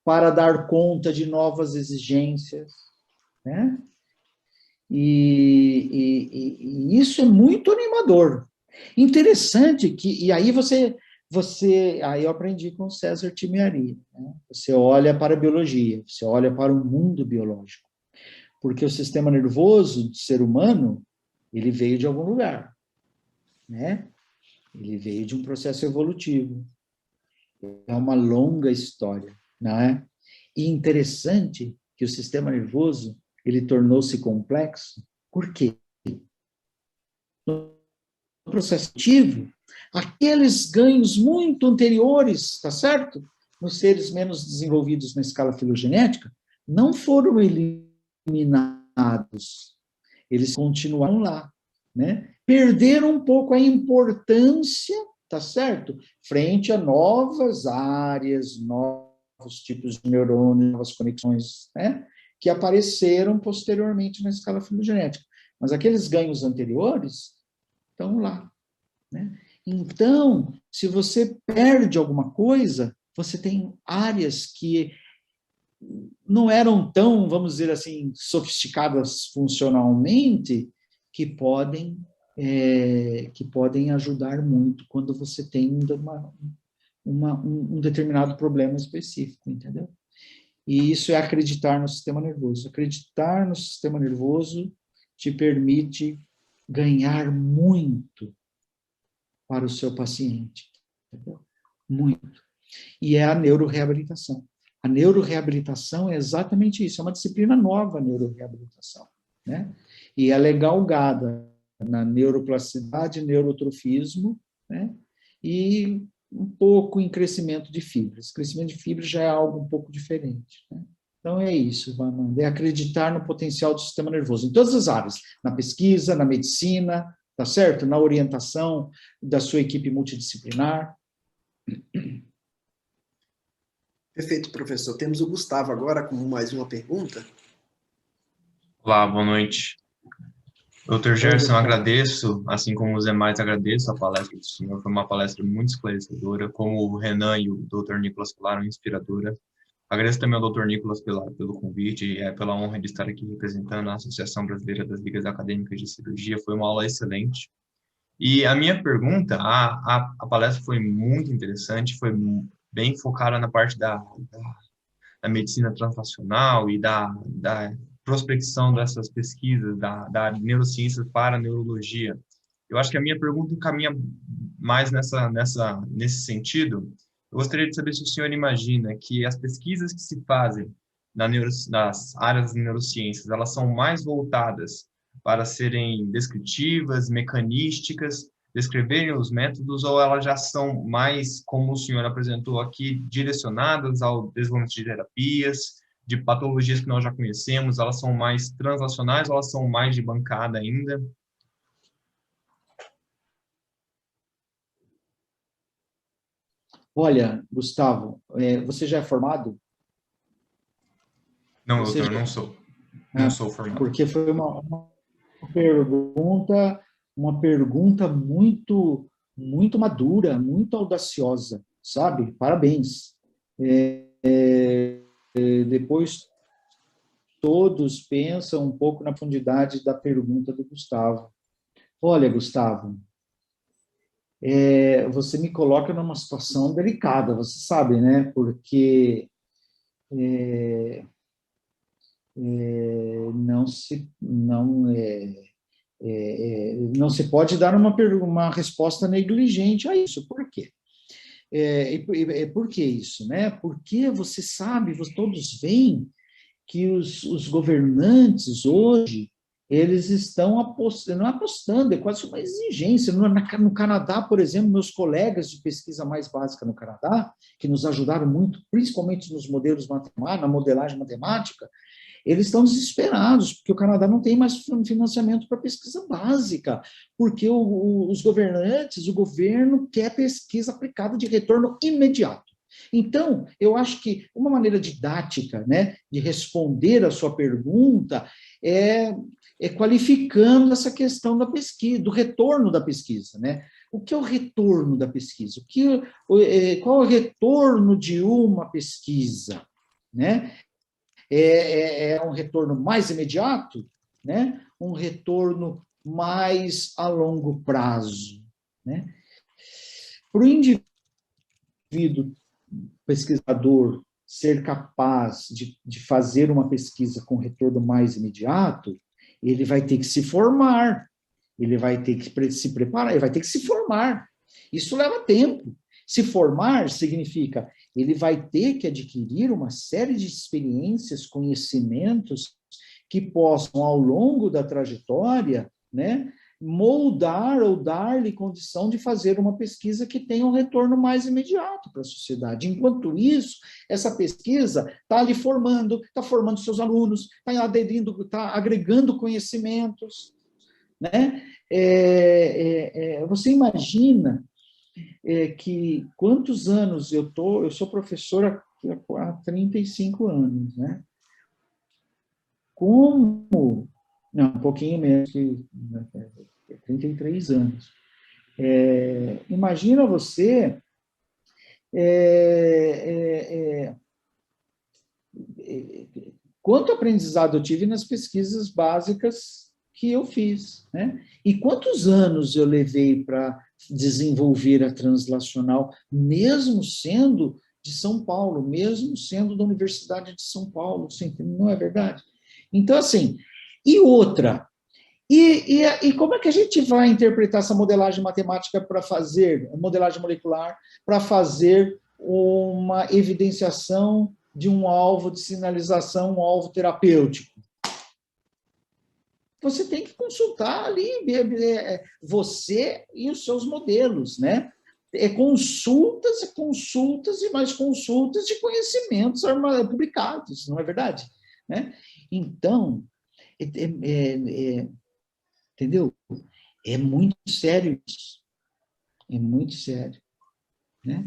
para dar conta de novas exigências, né? E isso é muito animador. Interessante que, e aí aí eu aprendi com César Timiari, né? Você olha para a biologia, você olha para o mundo biológico, porque o sistema nervoso do ser humano, ele veio de algum lugar, né? Ele veio de um processo evolutivo. É uma longa história, não é? E interessante que o sistema nervoso, ele tornou-se complexo. Por quê? No processo ativo, aqueles ganhos muito anteriores, tá certo? Nos seres menos desenvolvidos na escala filogenética, não foram eliminados. Eles continuaram lá, né? Perderam um pouco a importância, tá certo? Frente a novas áreas, novos tipos de neurônios, novas conexões, né? Que apareceram posteriormente na escala filogenética. Mas aqueles ganhos anteriores estão lá, né? Então, se você perde alguma coisa, você tem áreas que não eram tão, vamos dizer assim, sofisticadas funcionalmente, que podem ajudar muito quando você tem um determinado problema específico, entendeu? E isso é acreditar no sistema nervoso. Acreditar no sistema nervoso te permite ganhar muito para o seu paciente, entendeu? Muito. E é a neuroreabilitação. A neuroreabilitação é exatamente isso, é uma disciplina nova, a neuroreabilitação, né? E ela é galgada na neuroplasticidade, neurotrofismo, né? E um pouco em crescimento de fibras. Crescimento de fibras já é algo um pouco diferente, né? Então é isso, é acreditar no potencial do sistema nervoso, em todas as áreas, na pesquisa, na medicina, tá certo? Na orientação da sua equipe multidisciplinar. Perfeito, professor. Temos o Gustavo agora com mais uma pergunta. Olá, boa noite. Dr. Gerson, agradeço, assim como os demais, agradeço a palestra do senhor. Foi uma palestra muito esclarecedora, como o Renan e o Dr. Nicolas falaram, inspiradora. Agradeço também ao Dr. Nicolas pelo convite e pela honra de estar aqui representando a Associação Brasileira das Ligas Acadêmicas de Cirurgia. Foi uma aula excelente. E a minha pergunta, a palestra foi muito interessante, foi bem focada na parte da medicina translacional e da prospecção dessas pesquisas da neurociência para a neurologia. Eu acho que a minha pergunta encaminha mais nesse sentido. Eu gostaria de saber se o senhor imagina que as pesquisas que se fazem nas áreas de neurociências, elas são mais voltadas para serem descritivas, mecanísticas, descreverem os métodos, ou elas já são mais, como o senhor apresentou aqui, direcionadas ao desenvolvimento de terapias, de patologias que nós já conhecemos, elas são mais translacionais ou elas são mais de bancada ainda? Olha, Gustavo, você já é formado? Não, doutor, não sou. Não sou formado. Porque foi uma pergunta muito, muito madura, muito audaciosa, sabe? Parabéns. Depois, todos pensam um pouco na profundidade da pergunta do Gustavo. Olha, Gustavo, você me coloca numa situação delicada, você sabe, né? Porque não se pode dar uma resposta negligente a isso. Por quê? Por que isso, né? Porque você sabe, todos veem que os governantes hoje, eles estão apostando, é quase uma exigência. No Canadá, por exemplo, meus colegas de pesquisa mais básica no Canadá, que nos ajudaram muito, principalmente nos modelos matemáticos, na modelagem matemática, eles estão desesperados, porque o Canadá não tem mais financiamento para pesquisa básica, porque os governantes, o governo quer pesquisa aplicada de retorno imediato. Então, eu acho que uma maneira didática, né, de responder a sua pergunta é qualificando essa questão da pesquisa, do retorno da pesquisa, né? O que é o retorno da pesquisa? Qual é o retorno de uma pesquisa, né? É um retorno mais imediato, né? Um retorno mais a longo prazo, né? Para o indivíduo pesquisador ser capaz de fazer uma pesquisa com retorno mais imediato, ele vai ter que se formar, ele vai ter que se preparar, ele vai ter que se formar. Isso leva tempo. Se formar significa ele vai ter que adquirir uma série de experiências, conhecimentos que possam, ao longo da trajetória, né, moldar ou dar-lhe condição de fazer uma pesquisa que tenha um retorno mais imediato para a sociedade. Enquanto isso, essa pesquisa está lhe formando, está formando seus alunos, está aderindo, está agregando conhecimentos, né? Você imagina que quantos anos eu sou professora há 35 anos, né? Como... Não, um pouquinho menos que 33 anos. Imagina você quanto aprendizado eu tive nas pesquisas básicas que eu fiz, né? E quantos anos eu levei para desenvolver a translacional, mesmo sendo de São Paulo, mesmo sendo da Universidade de São Paulo, não é verdade? Então, assim, e outra, e como é que a gente vai interpretar essa modelagem matemática para fazer, modelagem molecular, para fazer uma evidenciação de um alvo de sinalização, um alvo terapêutico? Você tem que consultar ali você e os seus modelos, né? Consultas e mais consultas de conhecimentos publicados, não é verdade? Né? Então, entendeu? É muito sério isso. É muito sério. Né?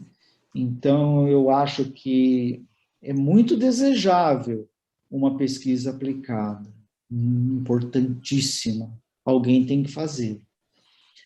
Então, eu acho que é muito desejável uma pesquisa aplicada, importantíssima. Alguém tem que fazer.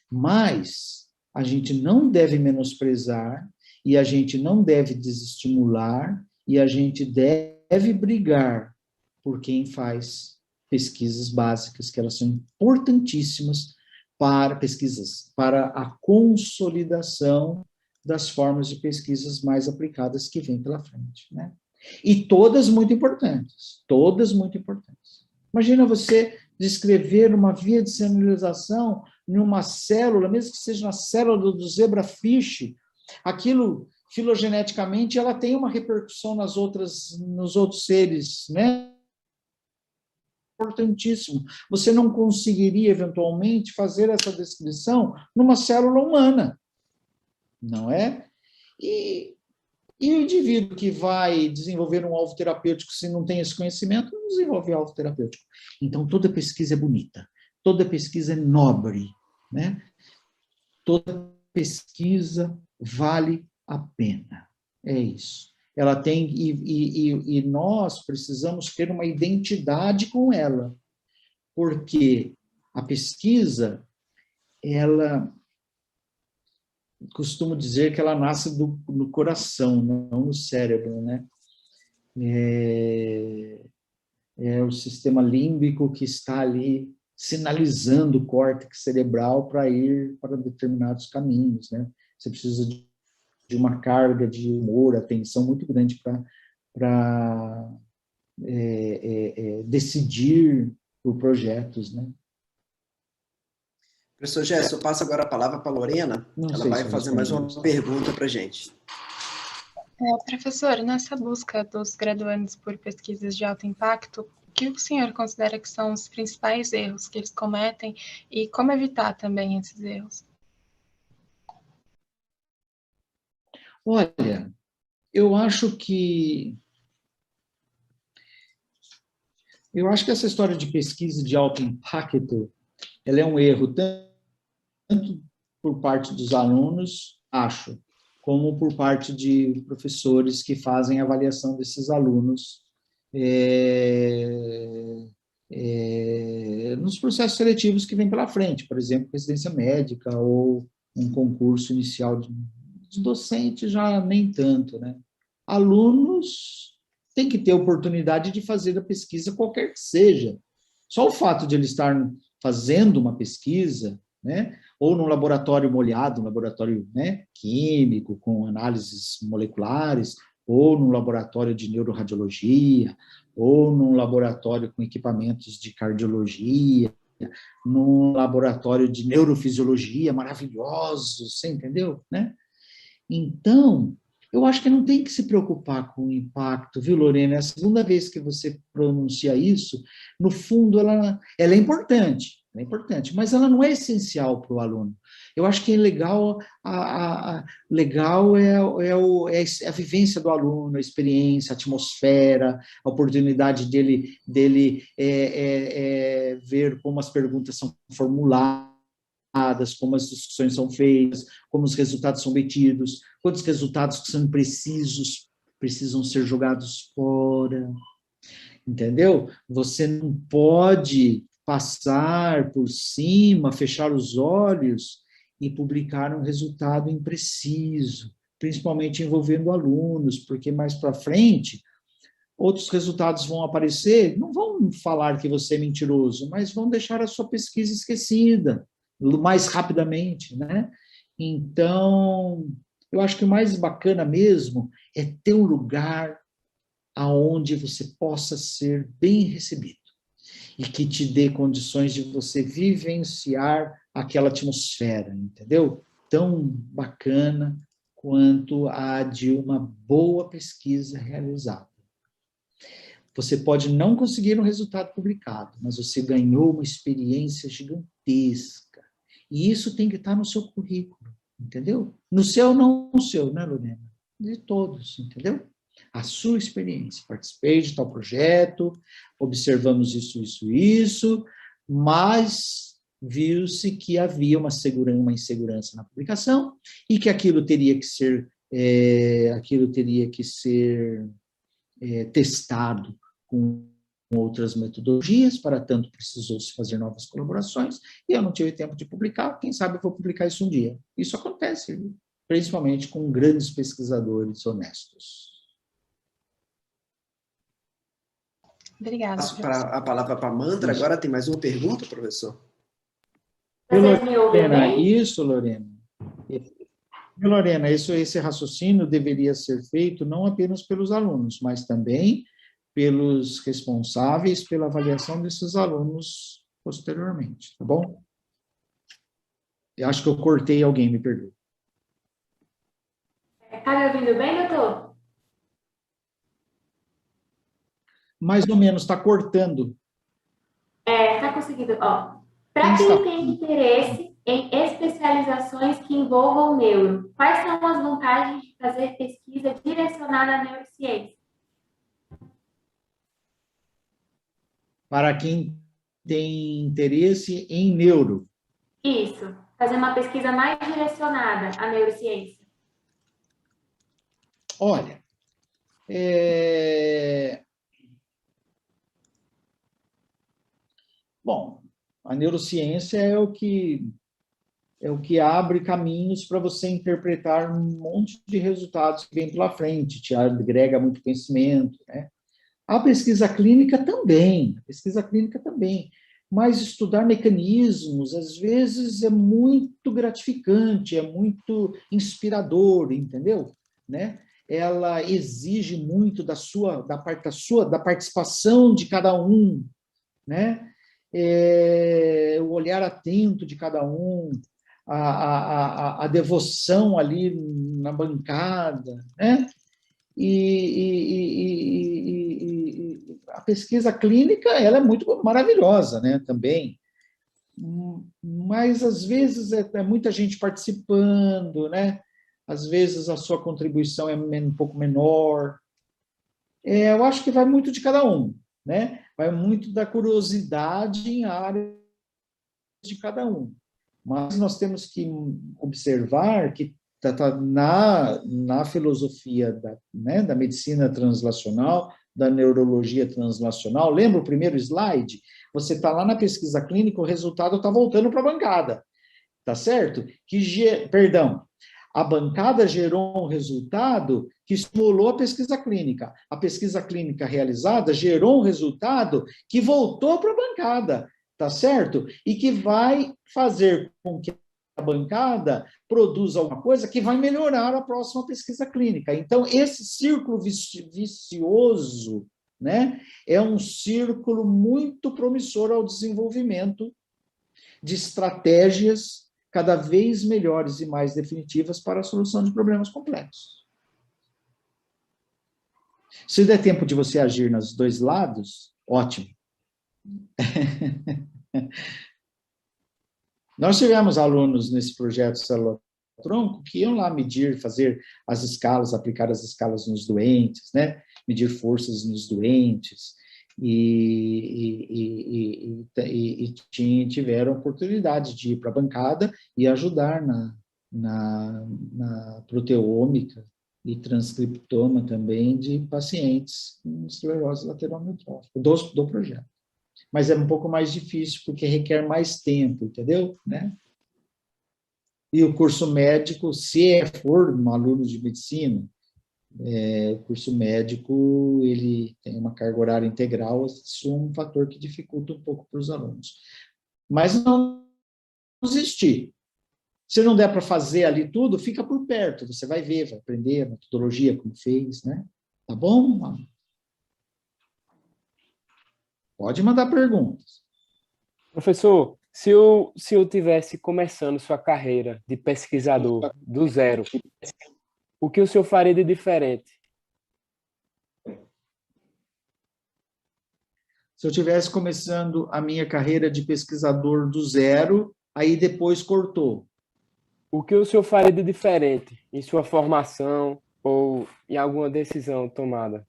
Mas a gente não deve menosprezar e a gente não deve desestimular e a gente deve brigar por quem faz pesquisas básicas, que elas são importantíssimas para pesquisas, para a consolidação das formas de pesquisas mais aplicadas que vêm pela frente, né? E todas muito importantes, todas muito importantes. Imagina você descrever uma via de sinalização numa célula, mesmo que seja na célula do zebrafish, aquilo filogeneticamente ela tem uma repercussão nos outros seres, né? Importantíssimo. Você não conseguiria, eventualmente, fazer essa descrição numa célula humana, não é? E o indivíduo que vai desenvolver um alvo terapêutico, se não tem esse conhecimento, não desenvolve alvo terapêutico. Então, toda pesquisa é bonita, toda pesquisa é nobre, né? Toda pesquisa vale a pena. É isso. Ela tem, e nós precisamos ter uma identidade com ela, porque a pesquisa, ela, costumo dizer que ela nasce no coração, não no cérebro, né? É o sistema límbico que está ali sinalizando o córtex cerebral para ir para determinados caminhos, né? Você precisa de uma carga de humor, atenção muito grande para decidir por projetos, né? Professor Gerson, eu passo agora a palavra para a Lorena. Ela vai fazer mais uma pergunta para a gente. Professor, nessa busca dos graduandos por pesquisas de alto impacto, o que o senhor considera que são os principais erros que eles cometem e como evitar também esses erros? Olha, eu acho que essa história de pesquisa de alto impacto, ela é um erro tanto por parte dos alunos, acho, como por parte de professores que fazem avaliação desses alunos nos processos seletivos que vêm pela frente, por exemplo, residência médica ou um concurso inicial de docente, já nem tanto, né? Alunos têm que ter oportunidade de fazer a pesquisa qualquer que seja. Só o fato de eles estarem fazendo uma pesquisa, né, ou num laboratório molhado, um laboratório, né, químico, com análises moleculares, ou num laboratório de neuroradiologia, ou num laboratório com equipamentos de cardiologia, num laboratório de neurofisiologia maravilhoso, você entendeu? Né? Então, eu acho que não tem que se preocupar com o impacto, viu, Lorena? É a segunda vez que você pronuncia isso. No fundo, ela é importante, mas ela não é essencial para o aluno. Eu acho que é legal, legal é a vivência do aluno, a experiência, a atmosfera, a oportunidade dele ver como as perguntas são formuladas, como as discussões são feitas, como os resultados são obtidos, quantos resultados que são imprecisos precisam ser jogados fora, entendeu? Você não pode passar por cima, fechar os olhos e publicar um resultado impreciso, principalmente envolvendo alunos, porque mais para frente outros resultados vão aparecer, não vão falar que você é mentiroso, mas vão deixar a sua pesquisa esquecida mais rapidamente, né? Então, eu acho que o mais bacana mesmo é ter um lugar aonde você possa ser bem recebido e que te dê condições de você vivenciar aquela atmosfera, entendeu? Tão bacana quanto a de uma boa pesquisa realizada. Você pode não conseguir um resultado publicado, mas você ganhou uma experiência gigantesca. E isso tem que estar no seu currículo, entendeu? No seu, não no seu, né, Lorena? De todos, entendeu? A sua experiência. Participei de tal projeto, observamos isso, mas viu-se que havia uma insegurança na publicação e que aquilo teria que ser testado com outras metodologias, para tanto precisou-se fazer novas colaborações, e eu não tive tempo de publicar, quem sabe eu vou publicar isso um dia. Isso acontece, principalmente com grandes pesquisadores honestos. Obrigada. Passo a palavra para a Mandra, agora tem mais uma pergunta, professor? Vocês me ouvem bem? Isso, Lorena. Lorena, esse raciocínio deveria ser feito não apenas pelos alunos, mas também pelos responsáveis pela avaliação desses alunos posteriormente, tá bom? Eu acho que eu cortei alguém, me perdoe. Está me ouvindo bem, doutor? Mais ou menos, está cortando. Está conseguindo. Para quem tem interesse em especializações que envolvam neuro, quais são as vantagens de fazer pesquisa direcionada à neurociência? Para quem tem interesse em neuro. Isso, fazer uma pesquisa mais direcionada à neurociência. Olha, bom, a neurociência é o que abre caminhos para você interpretar um monte de resultados que vem pela frente, te agrega muito conhecimento, né? A pesquisa clínica também, mas estudar mecanismos, às vezes, é muito gratificante, é muito inspirador, entendeu? Né? Ela exige muito da participação de cada um, né? O olhar atento de cada um, a devoção ali na bancada, né? E a pesquisa clínica, ela é muito maravilhosa, né, também, mas às vezes é muita gente participando, né, às vezes a sua contribuição é um pouco menor. Eu acho que vai muito de cada um, né, vai muito da curiosidade em área de cada um, mas nós temos que observar que na filosofia da medicina translacional, da neurologia translacional, lembra o primeiro slide? Você está lá na pesquisa clínica, o resultado está voltando para a bancada, tá certo? A bancada gerou um resultado que estimulou a pesquisa clínica. A pesquisa clínica realizada gerou um resultado que voltou para a bancada, tá certo? E que vai fazer com que a bancada produz alguma coisa que vai melhorar a próxima pesquisa clínica. Então, esse círculo vicioso, né, é um círculo muito promissor ao desenvolvimento de estratégias cada vez melhores e mais definitivas para a solução de problemas complexos. Se der tempo de você agir nos dois lados, ótimo. Nós tivemos alunos nesse projeto Célula-Tronco que iam lá medir, fazer as escalas, aplicar as escalas nos doentes, né? Medir forças nos doentes, e tiveram oportunidade de ir para a bancada e ajudar na proteômica e transcriptoma também de pacientes com esclerose lateral amiotrófica, do projeto. Mas é um pouco mais difícil, porque requer mais tempo, entendeu? Né? E o curso médico, se for um aluno de medicina, o curso médico, ele tem uma carga horária integral, isso é um fator que dificulta um pouco para os alunos. Mas não desistir. Se não der para fazer ali tudo, fica por perto, você vai ver, vai aprender a metodologia, como fez, né? Tá bom? Pode mandar perguntas. Professor, se eu tivesse começando sua carreira de pesquisador do zero, o que o senhor faria de diferente? Se eu tivesse começando a minha carreira de pesquisador do zero, aí depois cortou. O que o senhor faria de diferente em sua formação ou em alguma decisão tomada?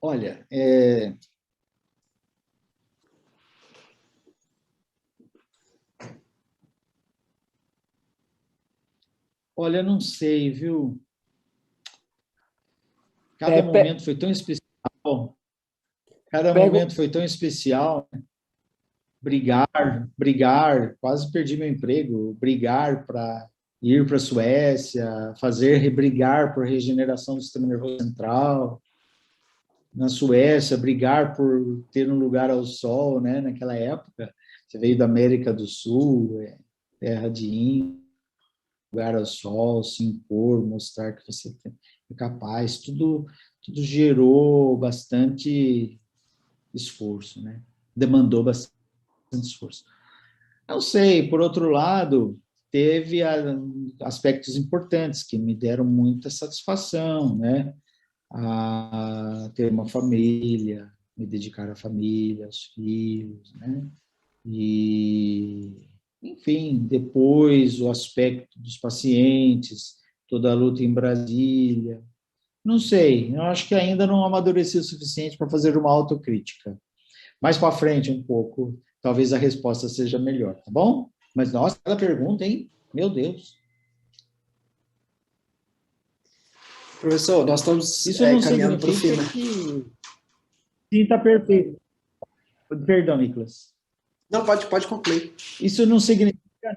Olha, olha, não sei, viu? Cada momento foi tão especial. Cada momento foi tão especial. Brigar, quase perdi meu emprego. Brigar para ir para a Suécia, brigar por regeneração do sistema nervoso central. Na Suécia, brigar por ter um lugar ao sol, né? Naquela época, você veio da América do Sul, terra de índio, lugar ao sol, se impor, mostrar que você é capaz, tudo gerou bastante esforço, né? Demandou bastante esforço. Não sei, por outro lado, teve aspectos importantes que me deram muita satisfação, né? A ter uma família, me dedicar à família, aos filhos, né? E, enfim, depois o aspecto dos pacientes, toda a luta em Brasília. Não sei, eu acho que ainda não amadureci o suficiente para fazer uma autocrítica. Mais para frente um pouco, talvez a resposta seja melhor, tá bom? Mas, nossa, cada pergunta, hein? Meu Deus. Professor, nós estamos caminhando para o final. Sim, está perfeito. Perdão, Nicolas. Não, pode concluir. Isso não significa,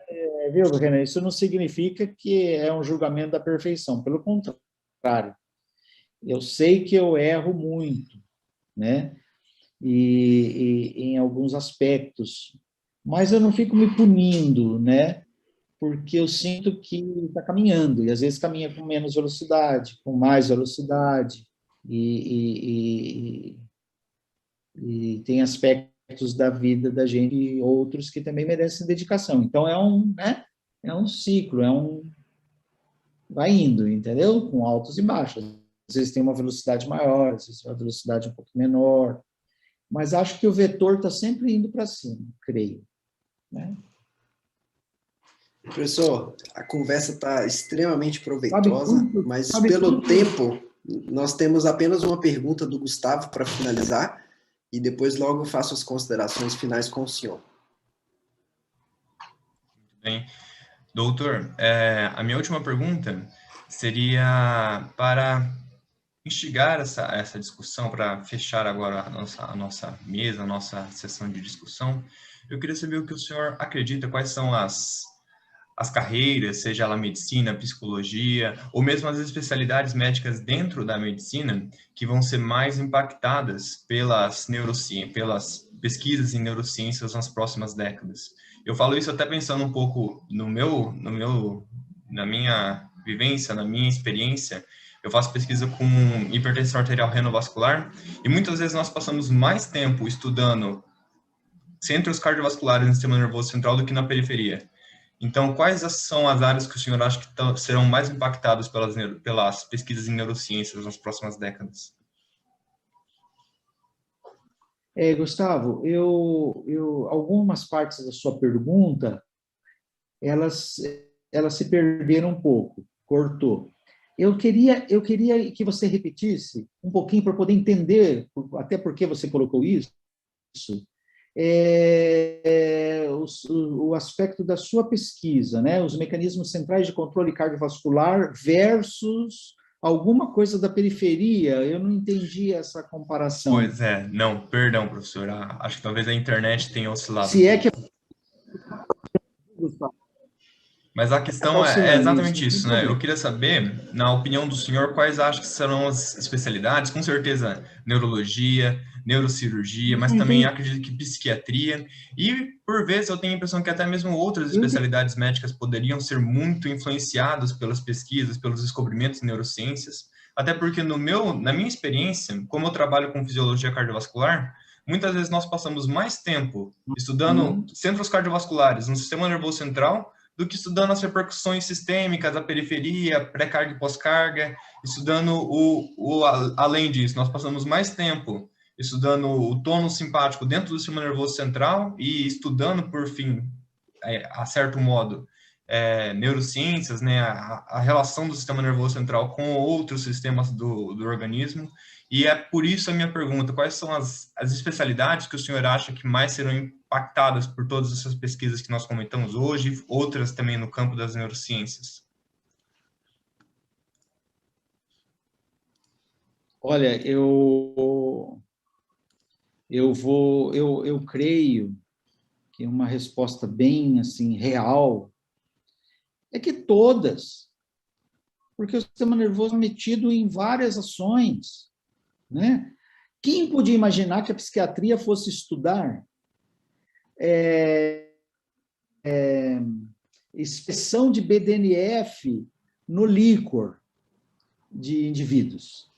viu, Renan? Isso não significa que é um julgamento da perfeição. Pelo contrário. Eu sei que eu erro muito, né? E em alguns aspectos, mas eu não fico me punindo, né? Porque eu sinto que está caminhando, e às vezes caminha com menos velocidade, com mais velocidade, e tem aspectos da vida da gente e outros que também merecem dedicação. Então, né? É um ciclo, vai indo, entendeu? Com altos e baixos. Às vezes tem uma velocidade maior, às vezes uma velocidade um pouco menor, mas acho que o vetor está sempre indo para cima, creio, né? Professor, a conversa está extremamente proveitosa, mas pelo tempo, nós temos apenas uma pergunta do Gustavo para finalizar, e depois logo eu faço as considerações finais com o senhor. Muito bem. Doutor, a minha última pergunta seria para instigar essa discussão, para fechar agora a nossa mesa, a nossa sessão de discussão. Eu queria saber o que o senhor acredita, quais são as carreiras, seja ela medicina, psicologia, ou mesmo as especialidades médicas dentro da medicina, que vão ser mais impactadas pelas pesquisas em neurociências nas próximas décadas. Eu falo isso até pensando um pouco na minha vivência, na minha experiência, eu faço pesquisa com hipertensão arterial renovascular, e muitas vezes nós passamos mais tempo estudando centros cardiovasculares no sistema nervoso central do que na periferia. Então, quais são as áreas que o senhor acha que serão mais impactadas pelas pesquisas em neurociências nas próximas décadas? Gustavo, algumas partes da sua pergunta, elas se perderam um pouco, cortou. Eu queria que você repetisse um pouquinho para poder entender, até porque você colocou isso, o aspecto da sua pesquisa, né? Os mecanismos centrais de controle cardiovascular versus alguma coisa da periferia. Eu não entendi essa comparação. Pois é, não, perdão, professor. Acho que talvez a internet tenha oscilado. Se é que... Mas a questão é exatamente isso, né? Eu queria saber, na opinião do senhor, quais acha que serão as especialidades? Com certeza, neurologia, neurocirurgia, mas também acredito que psiquiatria. E, por vezes, eu tenho a impressão que até mesmo outras especialidades médicas poderiam ser muito influenciadas pelas pesquisas, pelos descobrimentos em neurociências. Até porque, na minha experiência, como eu trabalho com fisiologia cardiovascular, muitas vezes nós passamos mais tempo estudando centros cardiovasculares no sistema nervoso central do que estudando as repercussões sistêmicas, a periferia, pré-carga e pós-carga, estudando além disso, nós passamos mais tempo estudando o tônus simpático dentro do sistema nervoso central e estudando, por fim, a certo modo, neurociências, né, a relação do sistema nervoso central com outros sistemas do organismo. E é por isso a minha pergunta: quais são as especialidades que o senhor acha que mais serão impactadas por todas essas pesquisas que nós comentamos hoje, outras também no campo das neurociências? Olha, eu creio que uma resposta bem assim real é que todas, porque o sistema nervoso é metido em várias ações, né? Quem podia imaginar que a psiquiatria fosse estudar expressão de BDNF no líquor de indivíduos?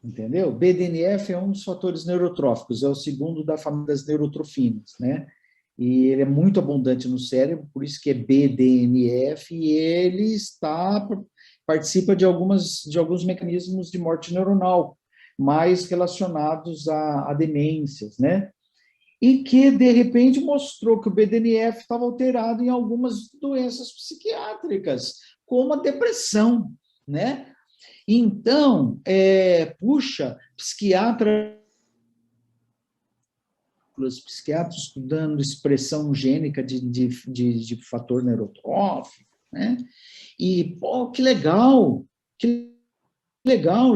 Entendeu? BDNF é um dos fatores neurotróficos, é o segundo da família das neurotrofinas, né? E ele é muito abundante no cérebro, por isso que é BDNF, e ele participa de alguns mecanismos de morte neuronal, mais relacionados a demências, né? E que, de repente, mostrou que o BDNF estava alterado em algumas doenças psiquiátricas, como a depressão, né? Então, psiquiatras estudando expressão gênica de fator neurotrófico, né? E, pô, que legal,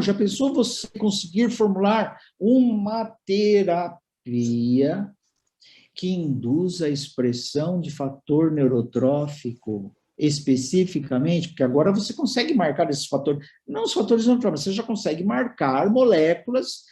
já pensou você conseguir formular uma terapia que induz a expressão de fator neurotrófico especificamente, porque agora você consegue marcar esses fatores, não os fatores neurotróficos, você já consegue marcar moléculas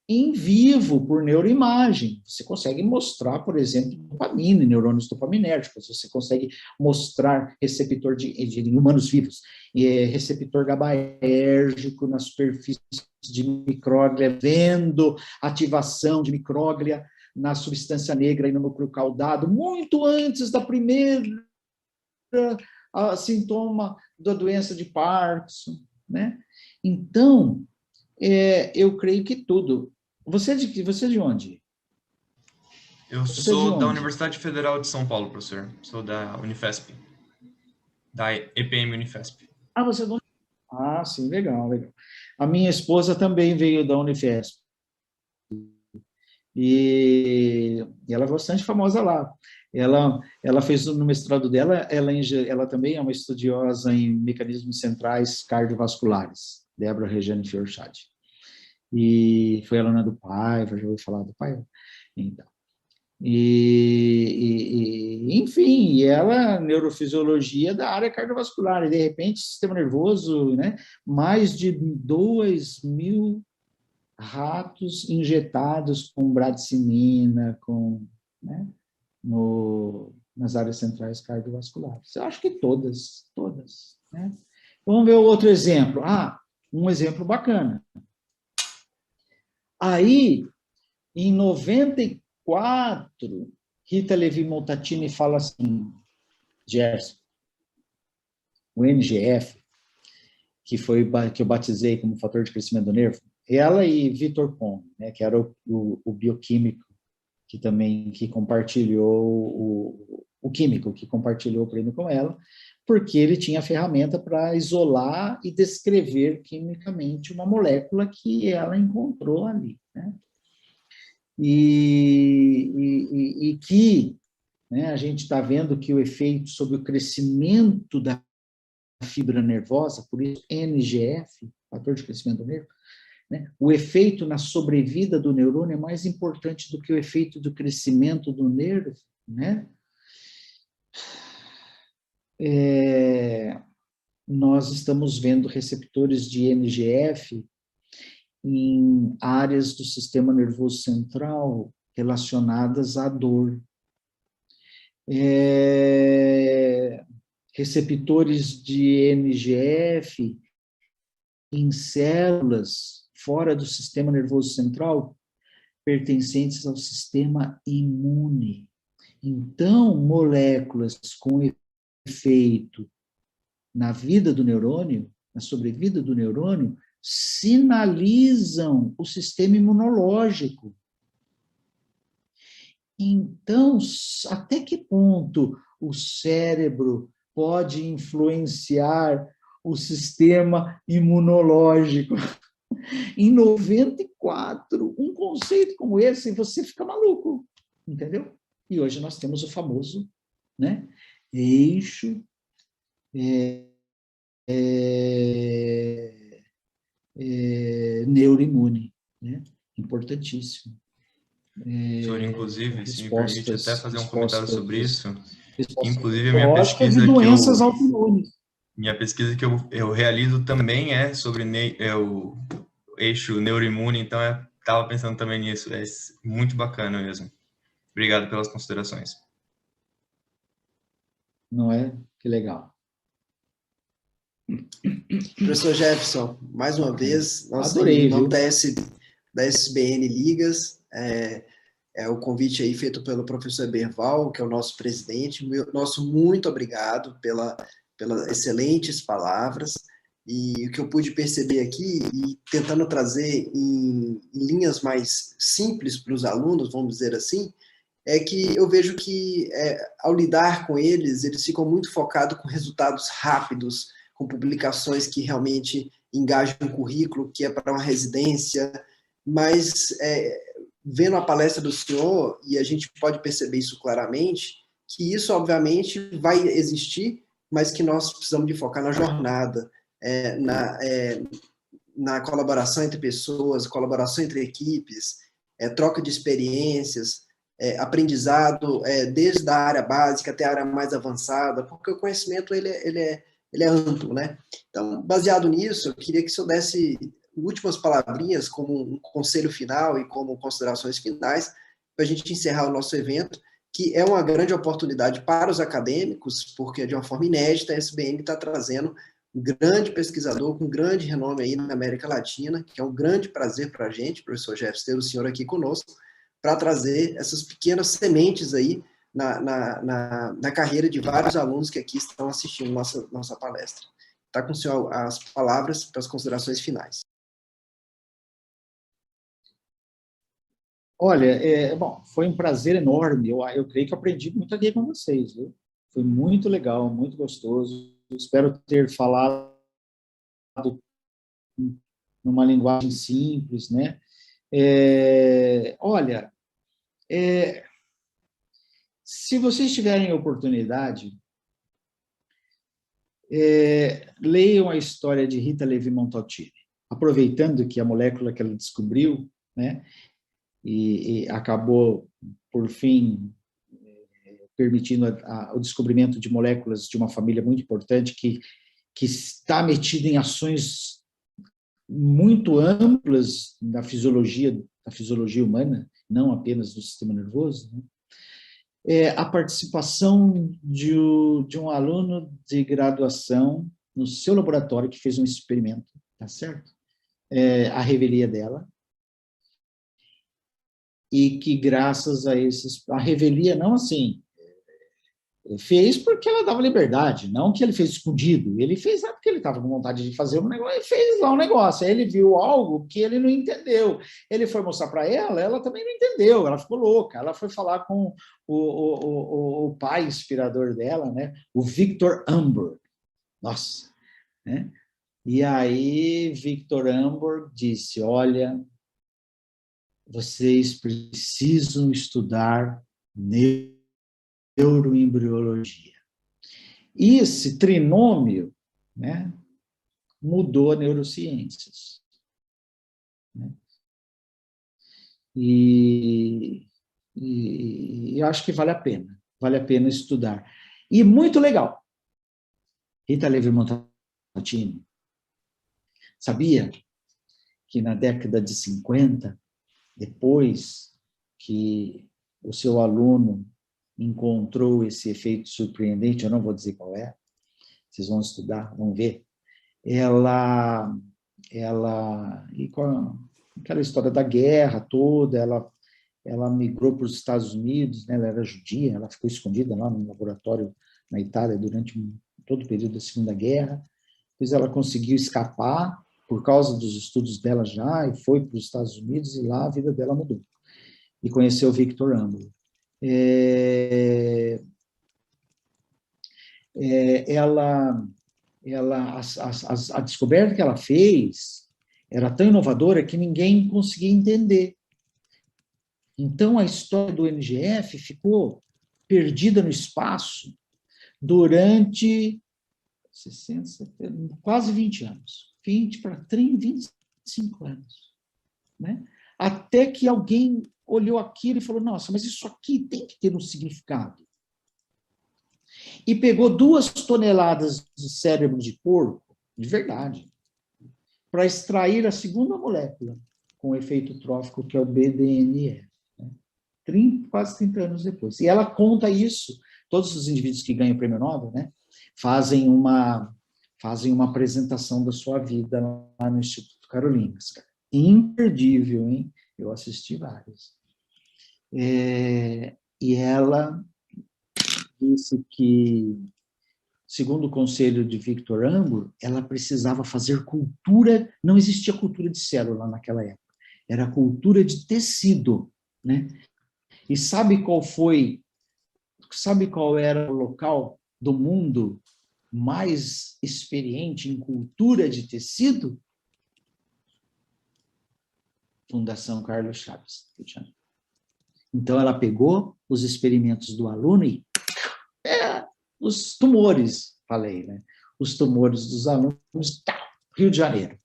em vivo por neuroimagem. Você consegue mostrar, por exemplo, dopamina, neurônios dopaminérgicos, você consegue mostrar receptor em humanos vivos, receptor GABAérgico na superfície de micróglia, vendo ativação de micróglia na substância negra e no núcleo caudado, muito antes da primeira sintoma da doença de Parkinson, né? Então, eu creio que tudo. Você é de onde? Eu sou da Universidade Federal de São Paulo, professor. Sou da Unifesp, da EPM Unifesp. Você é do... sim, legal. A minha esposa também veio da Unifesp. E ela é bastante famosa lá. Ela fez no mestrado dela, ela também é uma estudiosa em mecanismos centrais cardiovasculares, Débora Regiane Fiorchad. E foi aluna do Paiva, já ouviu falar do Paiva? Então. Enfim, ela neurofisiologia da área cardiovascular, e de repente sistema nervoso, né? Mais de 2.000 ratos injetados com bradicimina, né? Nas áreas centrais cardiovasculares. Eu acho que todas, né? Vamos ver outro exemplo. um exemplo bacana. Aí, em 94, Rita Levi-Montalcini fala assim, Gerson, o NGF, que eu batizei como fator de crescimento do nervo, ela e Vitor Pong, né, que era o bioquímico que compartilhou, o químico que compartilhou o prêmio com ela, porque ele tinha a ferramenta para isolar e descrever quimicamente uma molécula que ela encontrou ali, né? E que, né, a gente está vendo que o efeito sobre o crescimento da fibra nervosa, por isso NGF, fator de crescimento do nervo, né, o efeito na sobrevida do neurônio é mais importante do que o efeito do crescimento do nervo, né? Nós estamos vendo receptores de NGF em áreas do sistema nervoso central relacionadas à dor. Receptores de NGF em células fora do sistema nervoso central pertencentes ao sistema imune. Então, moléculas com efeito na vida do neurônio, na sobrevida do neurônio, sinalizam o sistema imunológico. Então, até que ponto o cérebro pode influenciar o sistema imunológico? Em 94, um conceito como esse, você fica maluco, entendeu? E hoje nós temos o famoso, né, eixo neuroimune, né? Importantíssimo. Senhor, inclusive, se me permite até fazer um comentário sobre isso, inclusive minha pesquisa que eu realizo também é sobre o eixo neuroimune, então estava pensando também nisso, é muito bacana mesmo. Obrigado pelas considerações. Não é? Que legal. Professor Jefferson, mais uma vez, adorei, em nome da SBN Ligas, o convite aí feito pelo professor Eberval, que é o nosso presidente, nosso muito obrigado pelas excelentes palavras, e o que eu pude perceber aqui, e tentando trazer em linhas mais simples para os alunos, vamos dizer assim, é que eu vejo que, ao lidar com eles ficam muito focados com resultados rápidos, com publicações que realmente engajam um currículo, que é para uma residência, mas vendo a palestra do senhor, e a gente pode perceber isso claramente, que isso, obviamente, vai existir, mas que nós precisamos de focar na jornada, na colaboração entre pessoas, colaboração entre equipes, troca de experiências, aprendizado desde a área básica até a área mais avançada, porque o conhecimento ele é amplo, né? Então, baseado nisso, eu queria que o senhor desse últimas palavrinhas como um conselho final e como considerações finais para a gente encerrar o nosso evento, que é uma grande oportunidade para os acadêmicos, porque de uma forma inédita a SBN está trazendo um grande pesquisador com grande renome aí na América Latina, que é um grande prazer para a gente, professor Jefferson, ter o senhor aqui conosco, para trazer essas pequenas sementes aí na carreira de vários alunos que aqui estão assistindo nossa palestra. Está com o senhor as palavras para as considerações finais. Olha, bom, foi um prazer enorme, eu creio que aprendi muito aqui com vocês, viu? Foi muito legal, muito gostoso, espero ter falado numa linguagem simples, né? Olha, se vocês tiverem oportunidade, leiam a história de Rita Levi-Montalcini, aproveitando que a molécula que ela descobriu, né, e acabou, por fim, permitindo o descobrimento de moléculas de uma família muito importante que está metida em ações muito amplas da fisiologia humana, não apenas do sistema nervoso, né? A participação de um aluno de graduação no seu laboratório que fez um experimento tá certo? A revelia dela, e que graças a a revelia, não assim, fez porque ela dava liberdade, não que ele fez escondido, ele fez porque ele estava com vontade de fazer um negócio, ele fez lá um negócio, aí ele viu algo que ele não entendeu, ele foi mostrar para ela também não entendeu, ela ficou louca, ela foi falar com o pai inspirador dela, né? O Victor Hamburg, nossa, né? E aí Victor Hamburg disse, olha, vocês precisam estudar neuroembriologia. E esse trinômio, né, mudou a neurociências. Né? E eu acho que vale a pena estudar. E muito legal. Rita Levi-Montalcini, sabia que na década de 50, depois que o seu aluno encontrou esse efeito surpreendente, eu não vou dizer qual é, vocês vão estudar, vão ver, ela e com aquela história da guerra toda, ela migrou para os Estados Unidos, né, ela era judia, ela ficou escondida lá no laboratório na Itália durante todo o período da Segunda Guerra, depois ela conseguiu escapar por causa dos estudos dela já, e foi para os Estados Unidos, e lá a vida dela mudou. E conheceu Victor Hamburg. A descoberta que ela fez era tão inovadora que ninguém conseguia entender. Então, a história do NGF ficou perdida no espaço durante 60, 70, quase 20 anos. 20 para 30, 25 anos. Né? Até que alguém olhou aquilo e falou, nossa, mas isso aqui tem que ter um significado. E pegou 2 toneladas de cérebro de porco, de verdade, para extrair a segunda molécula com efeito trófico, que é o BDNE. Né? Quase 30 anos depois. E ela conta isso, todos os indivíduos que ganham o prêmio Nobel, né, fazem uma apresentação da sua vida lá no Instituto Carolinas. Imperdível, hein? Eu assisti vários. E ela disse que, segundo o conselho de Victor Hamburg, ela precisava fazer cultura, não existia cultura de célula naquela época, era cultura de tecido, né? E sabe qual era o local do mundo mais experiente em cultura de tecido? Fundação Carlos Chaves. Então, ela pegou os experimentos do aluno e os tumores, falei, né? Os tumores dos alunos, Rio de Janeiro.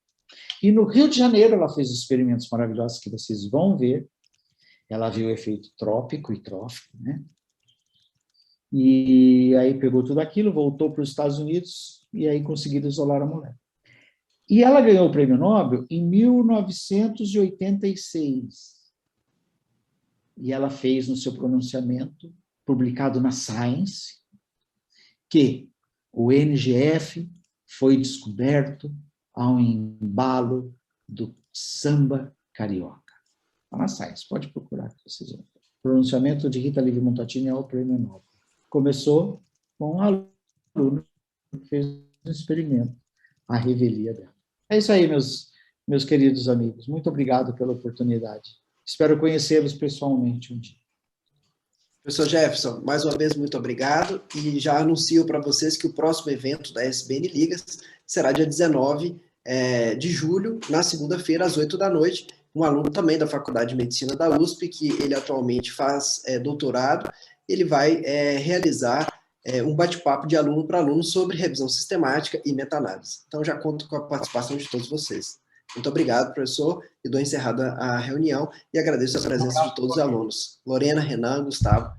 E no Rio de Janeiro, ela fez experimentos maravilhosos que vocês vão ver. Ela viu o efeito trópico e trófico, né? E aí pegou tudo aquilo, voltou para os Estados Unidos e aí conseguiram isolar a mulher. E ela ganhou o prêmio Nobel em 1986. E ela fez no seu pronunciamento, publicado na Science, que o NGF foi descoberto ao embalo do samba carioca. Está na Science, pode procurar que vocês vão. O pronunciamento de Rita Levi-Montalcini ao prêmio Nobel. Começou com um aluno que fez um experimento, a revelia dela. É isso aí, meus queridos amigos. Muito obrigado pela oportunidade. Espero conhecê-los pessoalmente um dia. Professor Jefferson, mais uma vez, muito obrigado. E já anuncio para vocês que o próximo evento da SBN Ligas será dia 19 de julho, na segunda-feira, às 8 da noite. Um aluno também da Faculdade de Medicina da USP, que ele atualmente faz doutorado, ele vai realizar um bate-papo de aluno para aluno sobre revisão sistemática e meta-análise. Então, já conto com a participação de todos vocês. Muito obrigado, professor, e dou encerrada a reunião e agradeço a presença de todos os alunos. Lorena, Renan, Gustavo.